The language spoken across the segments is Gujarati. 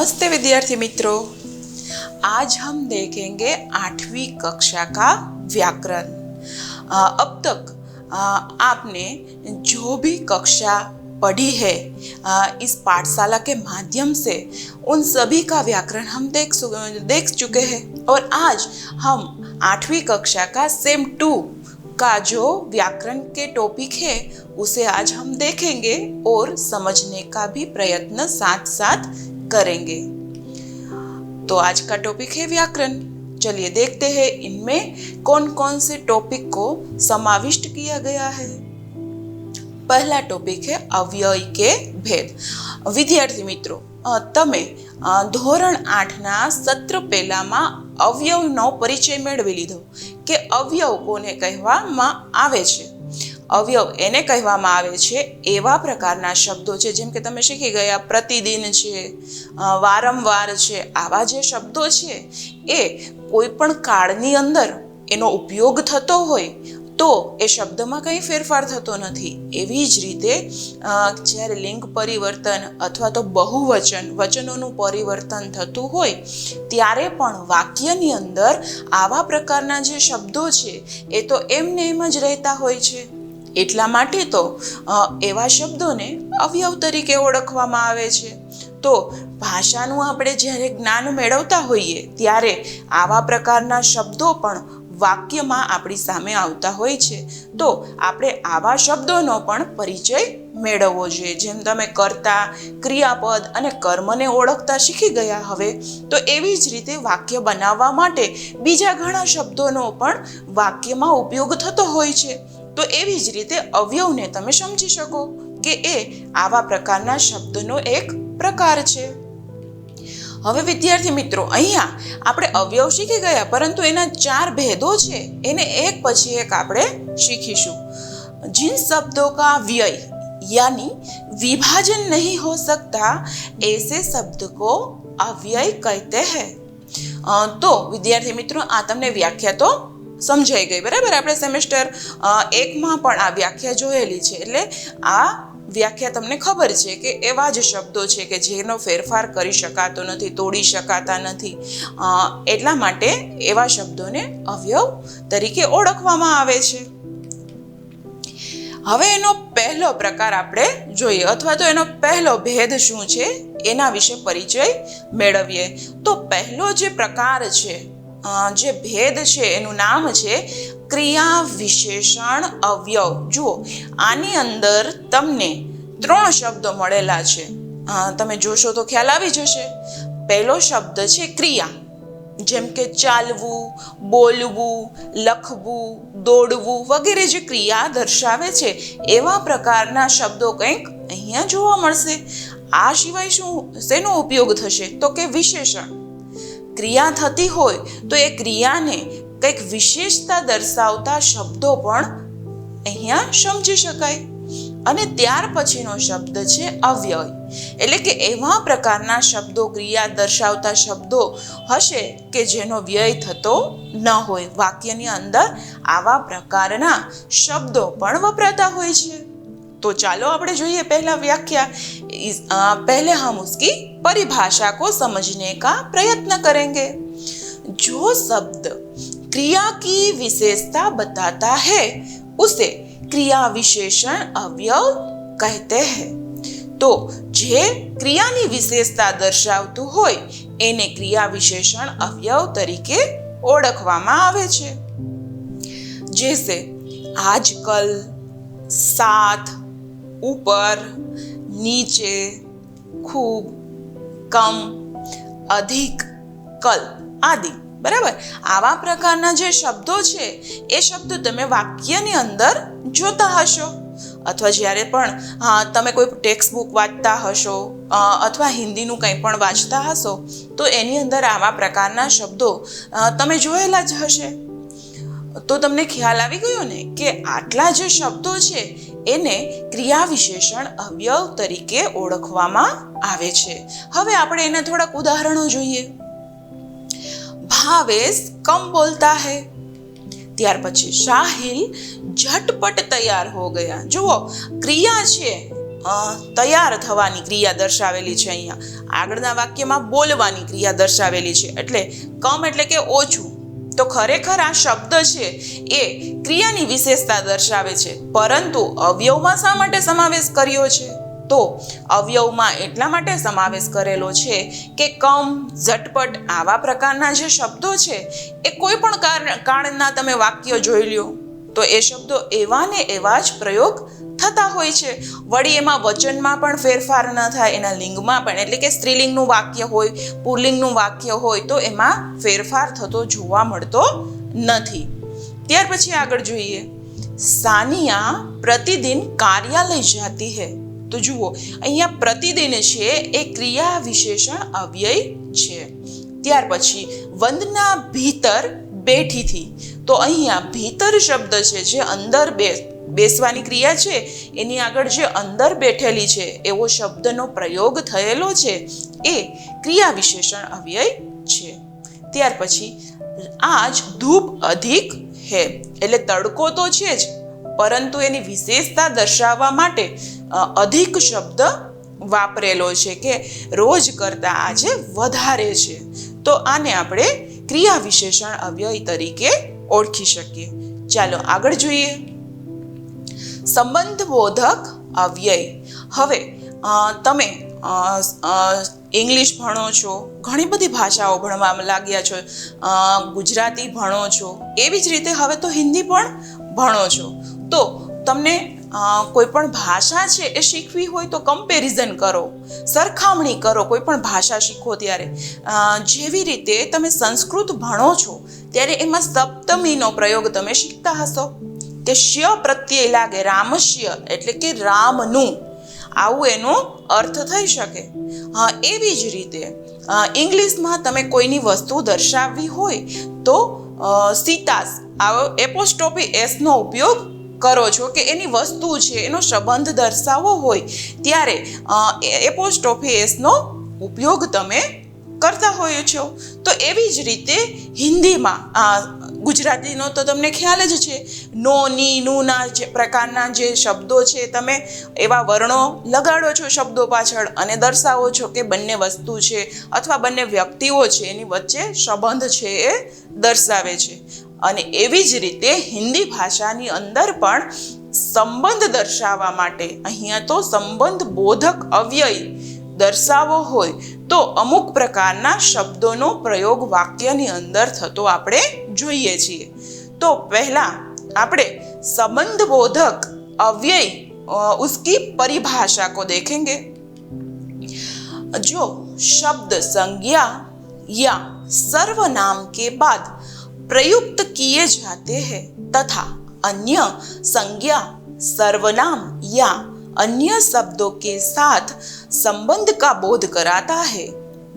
नमस्ते विद्यार्थी मित्रों, आज हम देखेंगे 8वीं कक्षा का व्याकरण। अब तक आपने जो भी कक्षा पढ़ी है इस पाठशाला के माध्यम से उन सभी का व्याकरण हम देख चुके हैं और आज हम 8वीं कक्षा का सेम 2 का जो व्याकरण के टॉपिक है उसे आज हम देखेंगे और समझने का भी प्रयत्न साथ साथ करेंगे। तो आज का टॉपिक है व्याकरण। चलिए देखते हैं इनमें कौन कौन से टॉपिक को समाविष्ट किया गया है। पहला टॉपिक है अव्यय के भेद। विद्यार्थी मित्रों, તમે ધોરણ 8ના સત્ર પહેલામાં અવયવનો પરિચય મેળવી લીધો કે અવયવ કોને કહેવામાં આવે છે। અવયવ એને કહેવામાં આવે છે એવા પ્રકારના શબ્દો છે, જેમ કે તમે શીખી ગયા પ્રતિદિન છે, વારંવાર છે। આવા જે શબ્દો છે એ કોઈ પણ કાળની અંદર એનો ઉપયોગ થતો હોય તો એ શબ્દમાં કંઈ ફેરફાર થતો નથી। એવી જ રીતે જ્યારે લિંગ પરિવર્તન અથવા તો બહુવચન વચનોનું પરિવર્તન થતું હોય ત્યારે પણ વાક્યની અંદર આવા પ્રકારના જે શબ્દો છે એ તો એમને એમ જ રહેતા હોય છે। એટલા માટે તો એવા શબ્દોને અવયવ તરીકે ઓળખવામાં આવે છે। તો ભાષાનું આપણે જ્યારે જ્ઞાન મેળવતા હોઈએ ત્યારે આવા પ્રકારના શબ્દો પણ વાક્યમાં આપણી સામે આવતા હોય છે। તો આપણે આવા શબ્દોનો પણ પરિચય મેળવવો જોઈએ। જેમ તમે કર્તા, ક્રિયાપદ અને કર્મને ઓળખતા શીખી ગયા હવે, તો એવી જ રીતે વાક્ય બનાવવા માટે બીજા ઘણા શબ્દોનો પણ વાક્યમાં ઉપયોગ થતો હોય છે। તો એવી જ રીતે અવયવને તમે સમજી શકો કે એ આવા પ્રકારના શબ્દનો એક પ્રકાર છે। હવે વિદ્યાર્થી મિત્રો, અહીંયા આપણે અવયવ શીખી ગયા, પરંતુ એના 4 ભેદો છે એને એક પછી એક આપણે શીખીશું। जिन शब्दों का व्यय यानी विभाजन नहीं हो सकता ऐसे शब्द को अव्यय कहते हैं। तो विद्यार्थी मित्रों, आ तमने व्याख्या तो समझाई गई बराबर। આપણે સેમેસ્ટર 1માં પણ આ વ્યાખ્યા જોયેલી છે, એટલે આ વ્યાખ્યા તમને ખબર છે કે એવા જ શબ્દો છે કે જેનો ફેરફાર કરી શકાતો નથી, તોડી શકાતા નથી, એટલા માટે એવા શબ્દોને અવયવ તરીકે ઓળખવામાં આવે છે। હવે એનો પહેલો પ્રકાર આપણે જોઈએ અથવા તો એનો પહેલો ભેદ શું છે એના વિશે પરિચય મેળવીએ। તો પહેલો જે પ્રકાર છે, જે ભેદ છે એનું નામ છે ક્રિયા વિશેષણ અવયવ। જુઓ, આની અંદર તમને 3 શબ્દો મળેલા છે, તમે જોશો તો ખ્યાલ આવી જશે। પહેલો શબ્દ છે ક્રિયા, જેમ કે ચાલવું, બોલવું, લખવું, દોડવું વગેરે જે ક્રિયા દર્શાવે છે એવા પ્રકારના શબ્દો કંઈક અહીંયા જોવા મળશે। આ સિવાય શેનો ઉપયોગ થશે તો કે વિશેષણ। ક્રિયા થતી હોય તો એ ક્રિયાને કંઈક વિશેષતા દર્શાવતા શબ્દો પણ અહીંયા સમજી શકાય। અને ત્યાર પછીનો શબ્દ છે અવ્યય, એટલે કે એવા પ્રકારના શબ્દો, ક્રિયા દર્શાવતા શબ્દો હશે કે જેનો વ્યય થતો ન હોય। વાક્યની અંદર આવા પ્રકારના શબ્દો પણ વપરાતા હોય છે। तो चलो આપણે જોઈએ पहला व्याख्या। पहले हम उसकी परिभाषा को समझने का प्रयत्न करेंगे। जो शब्द क्रिया की विशेषता बताता है उसे क्रिया विशेषण अवयव कहते हैं। तो जे क्रियानी विशेषता दर्शावतुं होय एने क्रिया विशेषण अवयव तरीके ओळखवामां आवे छे। जैसे आजकल, साथ, ऊपर, नीचे, खूब, कम, अधिक, कल आदि बराबर। आवा प्रकारना जे शब्दों छे ए शब्द तमे वाक्यनी अंदर जोता हशो, अथवा ज्यारे पण तमे कोई टेक्स्ट बुक वांचता हशो अथवा हिंदीनुं कंई पण वांचता हशो तो एनी अंदर आवा प्रकारना शब्दों तमे जोयेला ज हशे। तो तमने ख्याल आवी गयो ने के आटला जे शब्दों छे એને ક્રિયા વિશેષણ અવયવ તરીકે ઓળખવામાં આવે છે। હવે આપણે એના થોડાક ઉદાહરણો જોઈએ। ભાવેશ કમ બોલતા હૈ, ત્યાર પછી સાહિલ ઝટપટ તૈયાર હો ગયા। જુઓ, ક્રિયા છે તૈયાર થવાની ક્રિયા દર્શાવેલી છે. અહીંયા આગળના વાક્યમાં બોલવાની ક્રિયા દર્શાવેલી છે. એટલે કમ એટલે કે ઓછું. તો ખરેખર આ શબ્દ છે એ ક્રિયાની વિશેષતા દર્શાવે છે, પરંતુ અવયવમાં શા માટે સમાવેશ કર્યો છે? તો અવયવમાં એટલા માટે સમાવેશ કરેલો છે કે કમ, ઝટપટ આવા પ્રકારના જે શબ્દો છે એ કોઈ પણ કાળના તમે વાક્ય જોઈ લ્યો તો એ શબ્દો એવા ને એવા જ પ્રયોગ થતા હોય છે. વળી એમાં વચનમાં પણ ફેરફાર ન થાય, એના લિંગમાં પણ, એટલે કે સ્ત્રીલિંગનું વાક્ય હોય, પુલ્લિંગનું વાક્ય હોય તો એમાં ફેરફાર થતો જોવા મળતો નથી. ત્યાર પછી આગળ જોઈએ, સાનિયા પ્રતિદિન કાર્યાલય જાતી હૈ. તો જુઓ અહીંયા પ્રતિદિન છે એ ક્રિયા વિશેષણ અવ્યય છે. ત્યાર પછી વંદના ભીતર બેઠી થી. તો અહીંયા ભીતર શબ્દ છે જે અંદર બેસવાની ક્રિયા છે એની આગળ જે અંદર બેઠેલી છે એવો શબ્દનો પ્રયોગ થયેલો છે એ ક્રિયા વિશેષણ અવ્યય છે. ત્યાર પછી આજ ધૂપ અધિક હે, એટલે તડકો તો છે જ, પરંતુ એની વિશેષતા દર્શાવવા માટે અધિક શબ્દ વાપરેલો છે કે રોજ કરતાં આજે વધારે છે. તો આને આપણે ક્રિયા વિશેષણ અવ્યય તરીકે ઓળખી શકીએ. ચાલો આગળ જોઈએ, સંબંધ બોધક અવ્યય. હવે તમે ઇંગ્લિશ ભણો છો, ઘણી બધી ભાષાઓ ભણવા લાગ્યા છો, ગુજરાતી ભણો છો, એવી જ રીતે હવે તો હિન્દી પણ ભણો છો. તો તમને કોઈ પણ ભાષા છે એ શીખવી હોય તો કમ્પેરિઝન કરો, સરખામણી કરો કોઈ પણ ભાષા શીખો ત્યારે. જેવી રીતે તમે સંસ્કૃત ભણો છો ત્યારે એમાં સપ્તમીનો પ્રયોગ તમે શીખતા હશો કે શ્ય પ્રત્યય લાગે, રામશ્ય એટલે કે રામનું, આવું એનો અર્થ થઈ શકે. એવી જ રીતે ઇંગ્લિશમાં તમે કોઈની વસ્તુ દર્શાવવી હોય તો સીતાસ આવો એપોસ્ટ્રોફી એસનો ઉપયોગ કરો છો કે એની વસ્તુ છે એનો સંબંધ દર્શાવવો હોય ત્યારે એપોસ્ટ્રોફી એસનો ઉપયોગ તમે કરતા હોય છો. તો એવી જ રીતે હિન્દીમાં, ગુજરાતીનો તો તમને ખ્યાલ જ છે, નો, ની, નુના જે પ્રકારના જે શબ્દો છે તમે એવા વર્ણો લગાડો છો શબ્દો પાછળ અને દર્શાવો છો કે બંને વસ્તુ છે અથવા બંને વ્યક્તિઓ છે એની વચ્ચે સંબંધ છે એ દર્શાવે છે. અને એવી જ રીતે હિન્દી ભાષાની અંદર પણ સંબંધ દર્શાવવા માટે અહીંયા તો સંબંધ બોધક અવ્યય દર્શાવવો હોય તો અમુક પ્રકારના શબ્દોનો પ્રયોગ વાક્યની અંદર થતો આપણે જોઈએ છીએ. તો પહેલા આપણે संबंध बोधक अव्यय उसकी परिभाषा को देखेंगे. जो शब्द संज्ञा या सर्वनाम के बाद प्रयुक्त किए जाते हैं तथा अन्य संज्ञा, सर्वनाम या अन्य शब्दों के साथ संबंध का बोध कराता है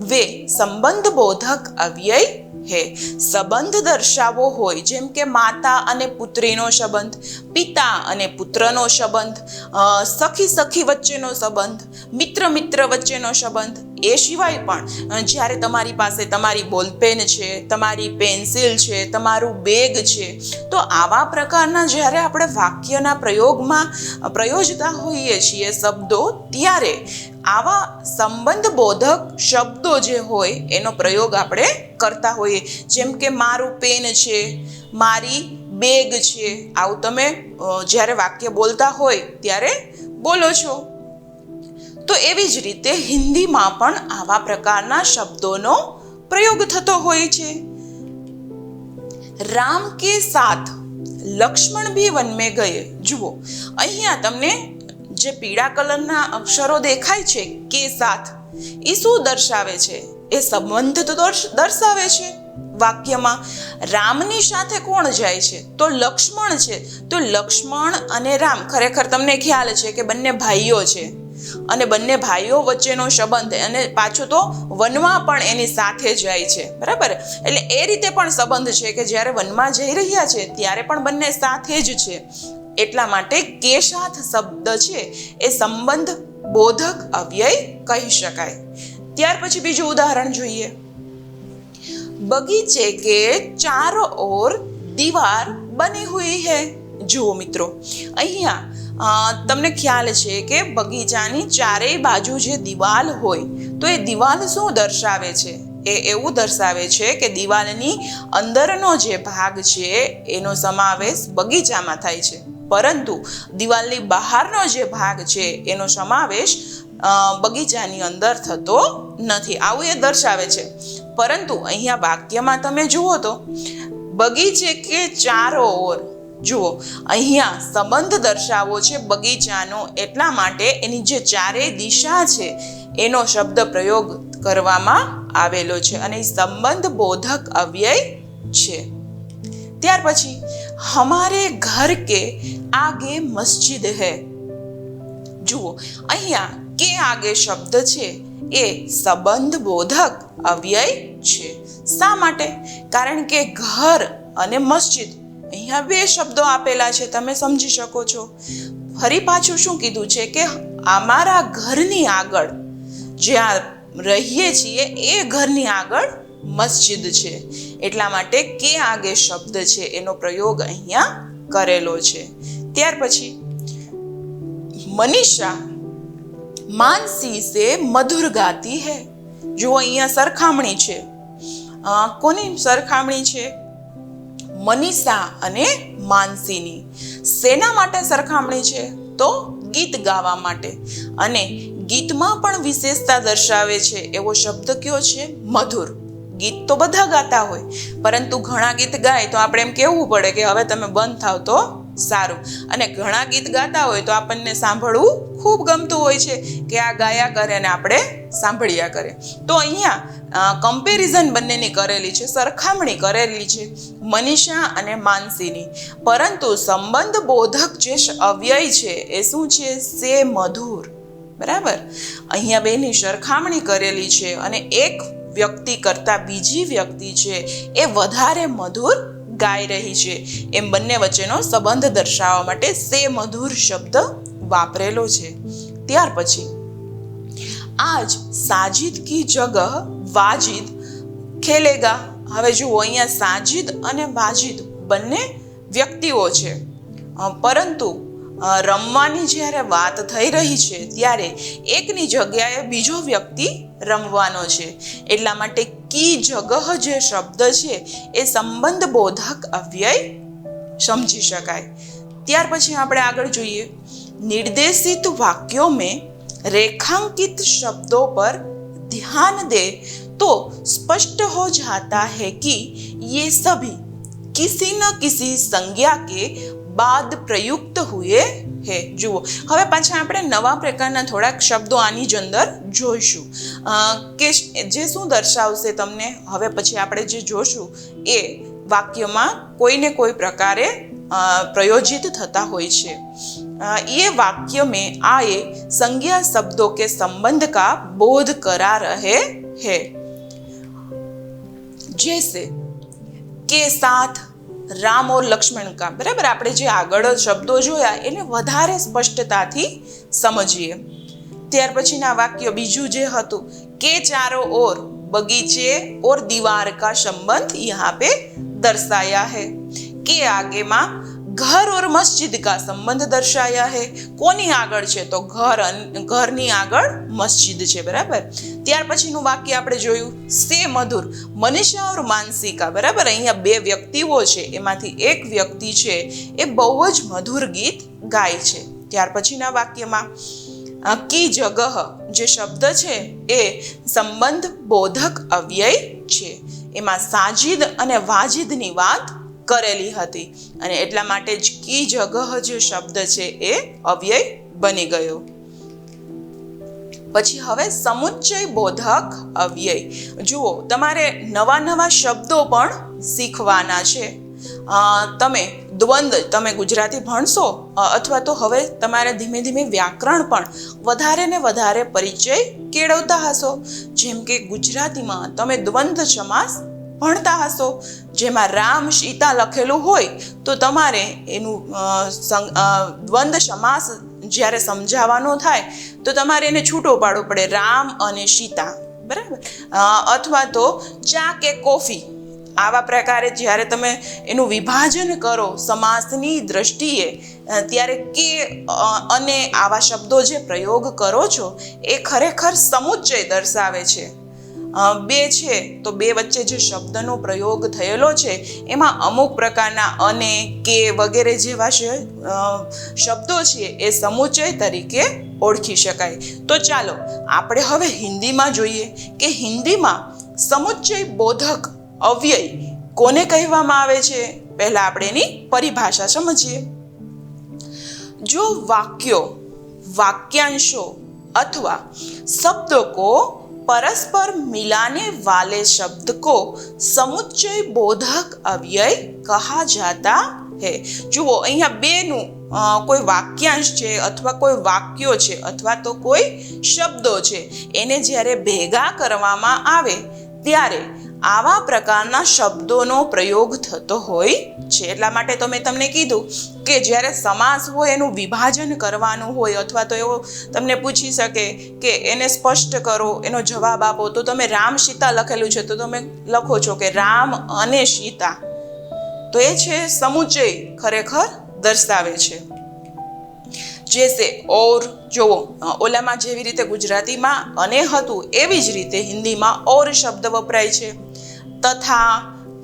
वे संबंध बोधक अव्यय है. સંબંધ દર્શાવવો હોય જેમ કે માતા અને પુત્રીનો સંબંધ, પિતા અને પુત્રનો સંબંધ, સખી સખી વચ્ચેનો સંબંધ, મિત્ર મિત્ર વચ્ચેનો સંબંધ, એ સિવાય પણ જ્યારે તમારી પાસે તમારી બોલપેન છે, તમારી પેન્સિલ છે, તમારું બેગ છે, તો આવા પ્રકારના જ્યારે આપણે વાક્યના પ્રયોગમાં પ્રયોજતા હોઈએ છીએ શબ્દો, ત્યારે આવા સંબંધ બોધક શબ્દો જે હોય એનો પ્રયોગ આપણે કરતા હોઈએ. જેમ કે મારું પેન છે, મારી બેગ છે, આવું તમે જ્યારે વાક્ય બોલતા હોય ત્યારે બોલો છો. તો એવી જ રીતે હિન્દીમાં પણ આવા પ્રકારના શબ્દોનો પ્રયોગ થતો હોય છે. રામ કે સાથ લક્ષ્મણ ભી વન મેં ગયે. જુઓ અહીંયા તમને જે પીળા કલરના અક્ષરો દેખાય છે કે સાથ, એ શું દર્શાવે છે? એ સંબંધ તો દર્શાવે છે વાક્યમાં. રામની સાથે કોણ જાય છે? તો લક્ષ્મણ છે. તો લક્ષ્મણ અને રામ, ખરેખર તમને ખ્યાલ છે કે બંને ભાઈઓ છે અને બંને ભાઈઓ વચ્ચેનો સંબંધ, અને પાછો તો વનમાં પણ એની સાથે જાય છે, બરાબર? એટલે એ રીતે પણ સંબંધ છે કે જ્યારે વનમાં જઈ રહ્યા છે ત્યારે પણ બંને સાથે જ છે. એટલા માટે કે સાથ શબ્દ છે એ સંબંધ બોધક અવ્યય કહી શકાય. ત્યાર પછી બીજું ઉદાહરણ જોઈએ. બગીચે કે ચારો ઓર દીવાર બની હુઈ હૈ. જુઓ મિત્રો, અહીંયા તમને ખ્યાલ છે કે બગીચાની ચારેય બાજુ જે દિવાલ હોય તો એ દિવાલ શું દર્શાવે છે? એ એવું દર્શાવે છે કે દિવાલની અંદરનો જે ભાગ છે એનો સમાવેશ બગીચામાં થાય છે, પરંતુ દિવાલની બહારનો જે ભાગ છે એનો સમાવેશ બગીચાની અંદર થતો નથી, આવું એ દર્શાવે છે. પરંતુ અહીંયા વાક્યમાં તમે જુઓ તો બગીચે કે ચારો ઓર, જુઓ અહીંયા સંબંધ દર્શાવો છે બગીચાનો, એટલા માટે એની જે ચારેય દિશા છે એનો શબ્દ પ્રયોગ કરવામાં આવેલો છે અને એ સંબંધ બોધક અવ્યય છે. ત્યાર પછી હમારે ઘર કે આગે મસ્જિદ હૈ. જુઓ અહીંયા કે આગે શબ્દ છે એ સંબંધ બોધક અવ્યય છે. શા માટે? કારણ કે ઘર અને મસ્જિદ અહીંયા બે શબ્દો આપેલા છે, તમે સમજી શકો છો. ફરી પાછું શું કીધું છે કે અમારા ઘરની આગળ જ્યાં રહીએ છીએ એ ઘરની આગળ મસ્જિદ છે, એટલા માટે કે આગે શબ્દ છે એનો પ્રયોગ અહીંયા કરેલો છે. ત્યાર પછી મનીષા માનસી સે મધુર ગાતી હૈ. જો અહીંયા સરખામણી છે, કોની સરખામણી છે? મનીષા અને માનસીની. શેના માટે સરખામણી છે? તો ગીત ગાવા માટે, અને ગીતમાં પણ વિશેષતા દર્શાવે છે એવો શબ્દ કયો છે? મધુર. ગીત તો બધા ગાતા હોય, પરંતુ ઘણા ગીત ગાય તો આપણે એમ કહેવું પડે કે હવે તમે બંધ થાવ તો સારું, અને ઘણા ગીત ગાતા હોય તો આપણને સાંભળવું ખૂબ ગમતું હોય છે કે આ ગાયા કરે અને આપણે સાંભળ્યા કરે. તો અહીંયા કમ્પેરિઝન બંનેની કરેલી છે, સરખામણી કરેલી છે મનીષા અને માનસીની, પરંતુ સંબંધ બોધક જે અવ્યય છે એ શું છે? સે મધુર. બરાબર, અહીંયા બેની સરખામણી કરેલી છે અને એક વ્યક્તિ કરતાં બીજી વ્યક્તિ છે એ વધારે મધુર ગાઈ રહી છે, એમ બંને વચ્ચેનો સંબંધ દર્શાવવા માટે સે મધુર શબ્દ વાપરેલો છે. ત્યાર પછી આજ સાજિદ કી જગહ વાજિદ ખેલેગા. હવે જુઓ અહીંયા સાજિદ અને વાજિદ બંને વ્યક્તિઓ છે, પરંતુ રમવાની જ્યારે વાત થઈ રહી છે ત્યારે એકની જગ્યાએ બીજો વ્યક્તિ રમવાનો છે, એટલા માટે કી જગહ જે શબ્દ છે એ સંબંધ બોધક અવ્યય સમજી શકાય. ત્યાર પછી આપણે આગળ જોઈએ, निर्देशित वाक्यों में रेखांकित शब्दों पर ध्यान दे तो स्पष्ट हो जाता है कि ये सभी किसी न किसी संज्ञा के बाद प्रयुक्त हुए है. જુઓ હવે પાછા આપણે નવા પ્રકારના થોડાક શબ્દો આની જ અંદર જોઈશું કે જે શું દર્શાવશે તમને. હવે પછી આપણે જે જોશું એ વાક્યમાં કોઈને કોઈ પ્રકારે प्रयोजित થતા હોય છે. ये वाक्य में आए संज्ञा शब्दों के संबंध का बोध करा रहे हैं. जैसे के साथ राम और लक्ष्मण का. बराबर, આપણે જે આગળ શબ્દો જોયા એને વધારે સ્પષ્ટતાથી સમજીએ. ત્યાર પછીના વાક્ય બીજું જે હતું કે ચારો ઓર बगीचे और दीवार का संबंध यहाँ पे दर्शाया है. के आगे में घर और मस्जिद का संबंध दर्शाया है. कोनी આગળ છે? તો ઘરની આગળ મસ્જિદ છે. બરાબર, ત્યાર પછીનું વાક્ય આપણે જોયું સે મધુર મનીષા ઓર માનસિકા. બરાબર, અહીંયા બે વ્યક્તિઓ છે, એમાંથી એક વ્યક્તિ છે એ બહુ જ મધુર ગીત ગાય છે. ત્યાર પછીના વાક્યમાં કી જગહ જે શબ્દ છે એ સંબંધ બોધક અવ્યય છે, એમાં સાજિદ અને વાજિદની વાત કરેલી હતી અને એટલા માટે જ કી જગહ જે શબ્દ છે એ અવ્યય બની ગયો. પછી હવે સમુચ્ચય બોધક અવ્યય. જુઓ તમારે નવા નવા શબ્દો પણ શીખવાના છે. તમે દ્વંદ તમે ગુજરાતી ભણશો અથવા તો હવે તમારે ધીમે ધીમે વ્યાકરણ પણ વધારે ને વધારે પરિચય કેળવતા હશો. જેમ કે ગુજરાતીમાં તમે દ્વંદ સમાસ ભણતા હશો, જેમાં રામ સીતા લખેલું હોય તો તમારે એનું દ્વંદ સમાસ જ્યારે સમજાવવાનો થાય તો તમારે એને છૂટો પાડવો પડે, રામ અને સીતા. બરાબર, અથવા તો ચા કે કોફી આવા પ્રકારે જ્યારે તમે એનું વિભાજન કરો સમાસની દ્રષ્ટિએ, ત્યારે કે અને આવા શબ્દો જે પ્રયોગ કરો છો એ ખરેખર સમુચ્ચય દર્શાવે છે. બે છે તો બે વચ્ચે જે શબ્દનો પ્રયોગ થયેલો છે એમાં અમુક પ્રકારના અને, કે વગેરે જેવા શબ્દો છે એ સમુચ્ચય તરીકે ઓળખી શકાય. તો ચાલો આપણે હવે હિન્દીમાં જોઈએ કે હિન્દીમાં સમુચ્ચય બોધક અવ્યય કોને કહેવામાં આવે છે. પહેલા આપણે એની પરિભાષા સમજીએ. जो वाक्यों, वाक्यांशों अथवा शब्दों को परस्पर मिलाने वाले शब्द को समुच्चय बोधक अव्यय कहा जाता है. જુઓ અહીંયા બેનું કોઈ વાક્યાંશ છે અથવા કોઈ વાક્યો છે અથવા તો કોઈ શબ્દો છે એને જ્યારે ભેગા કરવામાં આવે ત્યારે આવા પ્રકારના શબ્દોનો પ્રયોગ થતો હોય છે. એટલા માટે તો મેં તમને કીધું કે જ્યારે સમાસ હોય એનું વિભાજન કરવાનું હોય અથવા તો એવો તમને પૂછી શકે કે એને સ્પષ્ટ કરો, એનો જવાબ આપો, તો તમે રામ સીતા લખેલું છે તો તમે લખો છો કે રામ અને સીતા, તો એ છે સમુચ્ચય ખરેખર દર્શાવે છે. જૈસે ઓર, જુઓ ઓલામાં જેવી રીતે ગુજરાતીમાં અને હતું એવી જ રીતે હિન્દીમાં ઓર શબ્દ વપરાય છે. તથા,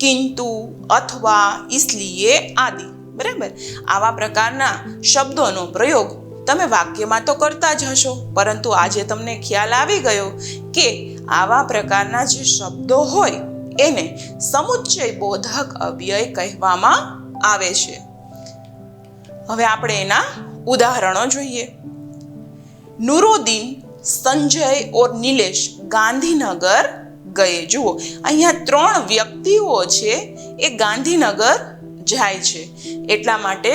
કિંતુ, અથવા, ઇસલિએ આદિ. બરાબર, આવા પ્રકારના શબ્દોનો પ્રયોગ તમે વાક્યમાં તો કરતા જ હશો, પરંતુ આજે તમને ખ્યાલ આવી ગયો કે આવા પ્રકારના જે શબ્દો હોય એને સમુચ્ચય બોધક અવ્યય કહેવામાં આવે છે. હવે આપણે એના ઉદાહરણો જોઈએ. નુરુદ્દીન, સંજય ઓર નિલેશ ગાંધીનગર ગયે. જુઓ અહીંયા 3 વ્યક્તિઓ છે એ ગાંધીનગર જાય છે, એટલા માટે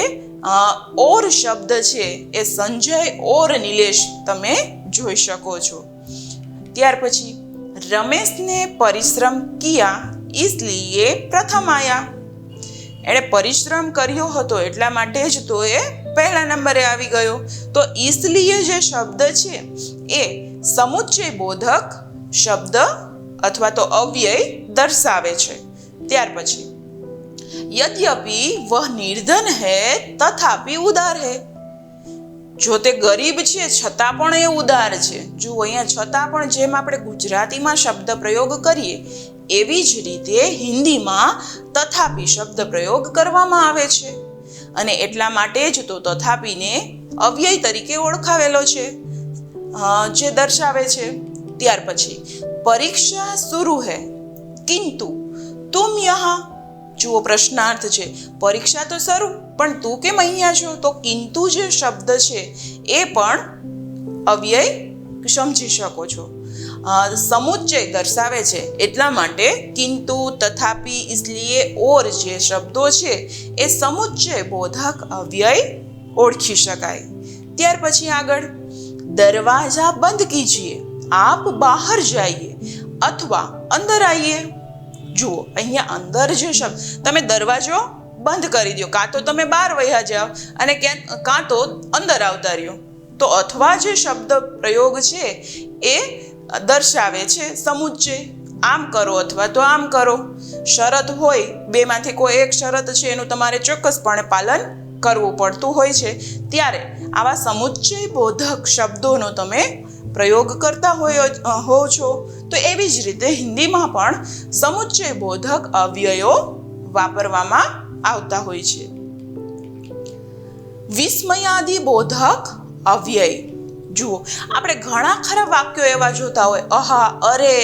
ઓર શબ્દ છે એ સંજય ઓર નિલેશ તમે જોઈ શકો છો. ત્યાર પછી રમેશને પરિશ્રમ કિયા ઇસલિએ પ્રથમ આયા. એણે પરિશ્રમ કર્યો હતો એટલા માટે જ તો એ પહેલા નંબરે આવી ગયો. તો ઇસલિએ જે શબ્દ છે એ સમુચ્ચય બોધક શબ્દ અથવા તો અવ્યય દર્શાવે છે. ત્યાર પછી यद्यपि वह निर्धन है तथापि उदार है. જો તે ગરીબ છે છતાં પણ એ ઉદાર છે. જુઓ અહીંયા છતાં પણ જેમ આપણે ગુજરાતીમાં શબ્દ પ્રયોગ કરીએ એવી જ રીતે હિન્દીમાં તથાપી શબ્દ પ્રયોગ કરવામાં આવે છે, અને એટલા માટે જ તો તથાપીને અવ્યય તરીકે ઓળખાવેલો છે, જે દર્શાવે છે. ત્યાર પછી પરીક્ષા શુरू है किंतु तुम यहाँ. જુઓ પ્રશ્નાર્થ છે, પરીક્ષા તો શરૂ પણ તું કેમ અહીંયા છો? તો કિંતુ જે શબ્દ છે એ પણ અવ્યય સમજી શકો છો, સમુચ્ચય દર્શાવે છે, એટલા માટે કિંતુ, તથાપી, ઇસલિએ, ઓર જે શબ્દો છે એ સમુચ્ચય બોધક અવ્યય ઓળખી શકાય. ત્યાર પછી આગળ દરવાજા બંધ કીજીએ, આપ બહાર જાઈએ અથવા અંદર આવીએ. જુઓ અહીંયા અંદર જે શબ્દ, તમે દરવાજો બંધ કરી દો, કાં તો તમે બહાર વહ્યા જાઓ અને કાં તો અંદર આવતા રહ્યો. તો અથવા જે શબ્દ પ્રયોગ છે એ દર્શાવે છે સમુચ્ચય, આમ કરો અથવા તો આમ કરો. શરત હોય, બેમાંથી કોઈ એક શરત છે એનું તમારે ચોક્કસપણે પાલન કરવું પડતું હોય છે, ત્યારે આવા સમુચ્ચય બોધક શબ્દોનો તમે પ્રયોગ કરતા હોવ છો. તો એવી જ રીતે હિન્દીમાં પણ સમુચ્ચય બોધક અવ્યયો વાપરવામાં આવતા હોય છે. વિસ્મયાદિ બોધક અવ્યય. જુઓ આપણે ઘણા ખરા વાક્યો એવા જોતા હોય, અહા, અરે,